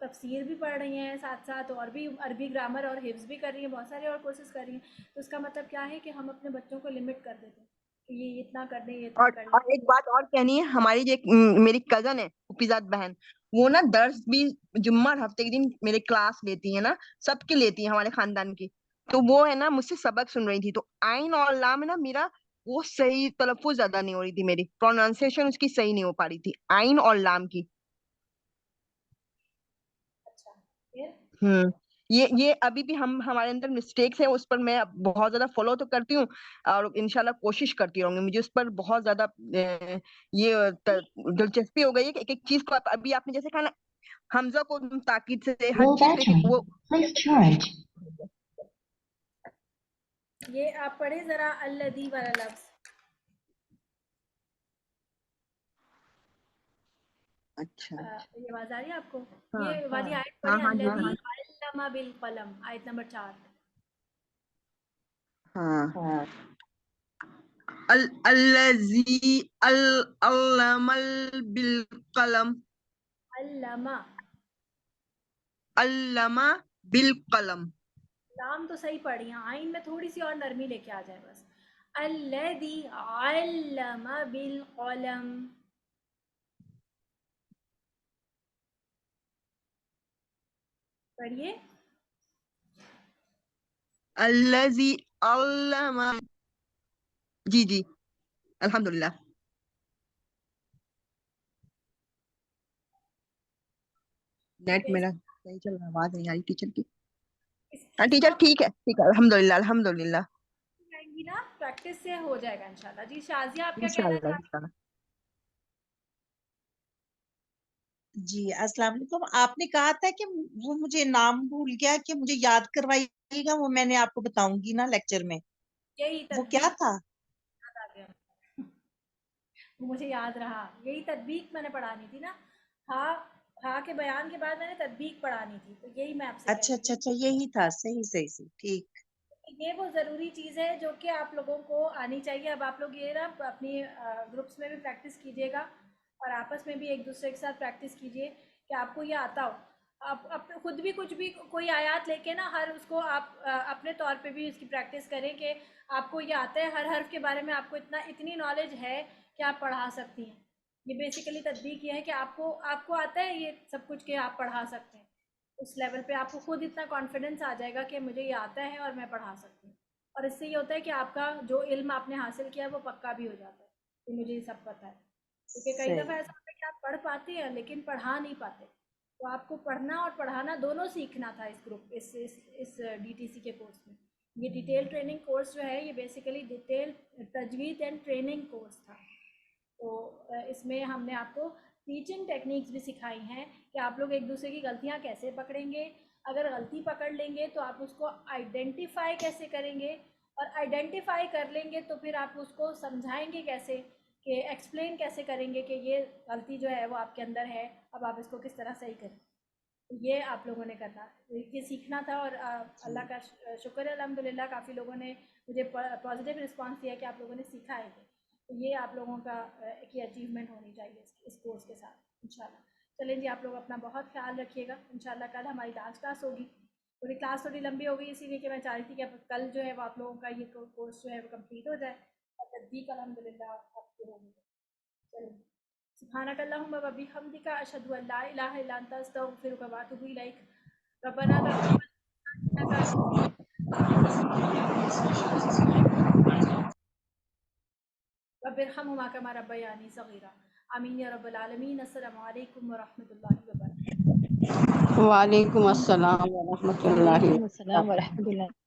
Speaker 1: تفسیر بھی پڑھ رہی ہیں ساتھ ساتھ، اور بھی عربی گرامر اور حفظ بھی کر رہی ہیں، بہت سارے اور کورسز کر رہی ہیں. تو اس کا مطلب کیا ہے کہ ہم اپنے بچوں کو لمٹ کر دیتے ہیں کہ یہ اتنا کر دیں، یہ اتنا کر
Speaker 11: اور
Speaker 1: لیں.
Speaker 11: ایک بات اور کہنی ہے، ہماری جو میری کزن ہے پھوپھیزاد بہن، وہ نا درس بھی جمعہ اور ہفتے کے دن میرے کلاس لیتی ہے نا، سب کی لیتی ہے ہمارے خاندان کی. تو وہ ہے نا مجھ سے سبق سن رہی تھی، تو آئین اور لام ہے نا، میرا وہ صحیح تلفظ زیادہ نہیں ہو رہی تھی، میری پروننسیشن اس کی صحیح نہیں ہو پا رہی تھی آئین اور لام کی.
Speaker 1: اچھا پھر
Speaker 11: یہ ابھی بھی ہمارے اندر مسٹیکس ہیں، اس پر میں بہت زیادہ فالو تو کرتی ہوں، اور انشاءاللہ کوشش کرتی رہوں گی. مجھے اس پر بہت زیادہ یہ دلچسپی ہو گئی ہے کہ ایک ایک چیز کو ابھی آپ نے جیسے کہا نا، حمزہ کو تاکید سے ہر چیز کے وہ
Speaker 1: یہ آپ پڑھیں ذرا الذی والا لفظ.
Speaker 11: اچھا
Speaker 1: یہ آواز آ رہی ہے آپ کو؟
Speaker 11: ہاں
Speaker 1: یہ والی آیت
Speaker 11: ہاں
Speaker 1: پڑھیں،
Speaker 11: ہاں جی
Speaker 1: الذی علم بالقلم، آیت نمبر 4.
Speaker 11: ہاں. الذی علم بالقلم،
Speaker 1: علم
Speaker 11: علم بالقلم.
Speaker 1: لام تو صحیح پڑھی ہیں, آئین میں تھوڑی سی اور نرمی لے کے آ جائے بس. الذی علم بالقلم. پڑھیے.
Speaker 11: الذی علم. جی الحمدللہ. نیٹ میرا صحیح چل رہا, آواز نہیں آ رہی ٹیچر کی. ہاں ٹیچر ٹھیک ہے الحمدللہ الحمدللہ.
Speaker 1: جائیں گی نا, پریکٹس سے ہو جائے گا انشاءاللہ. جی شازیہ آپ کیا کہنا
Speaker 11: انشاءاللہ
Speaker 1: چاہتے ہیں؟
Speaker 11: انشاءاللہ.
Speaker 12: جی السلام علیکم. آپ نے کہا تھا کہ وہ مجھے نام بھول گیا کہ مجھے یاد کروائیے گا, وہ میں نے آپ کو بتاؤں گی نا لیکچر میں.
Speaker 1: یہی
Speaker 12: وہ کیا
Speaker 1: تطبیق
Speaker 12: تھا؟
Speaker 1: یاد آ گیا, وہ مجھے یاد رہا. یہی تطبیق میں نے پڑھانی تھی نا. ہاں کے بیان کے بعد میں نے تطبیق پڑھانی تھی, تو یہی میں آپ سے کہہ
Speaker 12: اچھا
Speaker 1: رہی
Speaker 12: اچھا
Speaker 1: تھی.
Speaker 12: اچھا یہی تھا. صحیح ٹھیک.
Speaker 1: یہ وہ ضروری چیز ہے جو کہ آپ لوگوں کو آنی چاہیے. اب آپ لوگ یہ نا اپنی گروپس میں بھی پریکٹس کیجیے گا, اور آپس میں بھی ایک دوسرے کے ساتھ پریکٹس کیجیے کہ آپ کو یہ آتا ہو. آپ خود بھی کچھ بھی کوئی آیات لے کے نا ہر اس کو آپ اپنے طور پہ بھی اس کی پریکٹس کریں کہ آپ کو یہ آتا ہے, ہر حرف کے بارے میں آپ کو اتنی نالج ہے کہ آپ پڑھا سکتی ہیں. یہ بیسیکلی تطبیق یہ ہے کہ آپ کو آتا ہے یہ سب کچھ کہ آپ پڑھا سکتے ہیں. اس لیول پہ آپ کو خود اتنا کانفیڈنس آ جائے گا کہ مجھے یہ آتا ہے اور میں پڑھا سکتی ہوں. اور اس سے یہ ہوتا ہے کہ آپ کا جو علم آپ نے حاصل کیا ہے وہ پکا بھی ہو جاتا ہے کہ مجھے یہ سب پتہ ہے. کیونکہ کئی دفعہ ایسا ہوتا ہے کہ آپ پڑھ پاتے ہیں لیکن پڑھا نہیں پاتے. تو آپ کو پڑھنا اور پڑھانا دونوں سیکھنا تھا اس ڈی ٹی سی کے کورس میں. یہ ڈیٹیل ٹریننگ کورس جو ہے یہ بیسیکلی ڈیٹیل تجوید اینڈ ٹریننگ کورس تھا. تو اس میں ہم نے آپ کو ٹیچنگ ٹیکنیکس بھی سکھائی ہیں کہ آپ لوگ ایک دوسرے کی غلطیاں کیسے پکڑیں گے. اگر غلطی پکڑ لیں گے تو آپ اس کو آئیڈینٹیفائی کیسے کریں گے, اور آئیڈینٹیفائی کر لیں گے تو پھر آپ اس کو سمجھائیں گے کیسے, کہ ایکسپلین کیسے کریں گے کہ یہ غلطی جو ہے وہ آپ کے اندر ہے, اب آپ اس کو کس طرح صحیح کریں. یہ آپ لوگوں نے کرنا, یہ سیکھنا تھا. اور اللہ کا شکر ہے الحمدللہ کافی لوگوں نے مجھے پازیٹیو رسپانس دیا کہ آپ لوگوں نے سیکھا ہے. تو یہ آپ لوگوں کا ایک اچیومنٹ ہونی چاہیے اس کورس کے ساتھ انشاءاللہ. چلیں جی, آپ لوگ اپنا بہت خیال رکھیے گا. انشاءاللہ کل ہماری لاسٹ کلاس ہوگی. پوری کلاس تھوڑی لمبی ہو گئی اسی لیے کہ میں چاہ رہی تھی کہ کل جو ہے وہ آپ لوگوں کا یہ کورس جو ہے وہ کمپلیٹ ہو جائے, اور تدبیق الحمدللہ آپ کو ہوگی. چلیں, سبحانک اللہم و بحمدک, اشہد ان لا الہ الا انت, استغفرک و اتوب الیک. ربنا تقبل رب ارحمہما کما ربیانی صغیرا. آمین یا رب العالمین. السلام علیکم ورحمۃ اللہ وبرکاتہ.
Speaker 13: وعلیکم السلام ورحمۃ اللہ
Speaker 3: وعلیکم السلام
Speaker 13: وبرکاتہ.
Speaker 3: ورحمۃ اللہ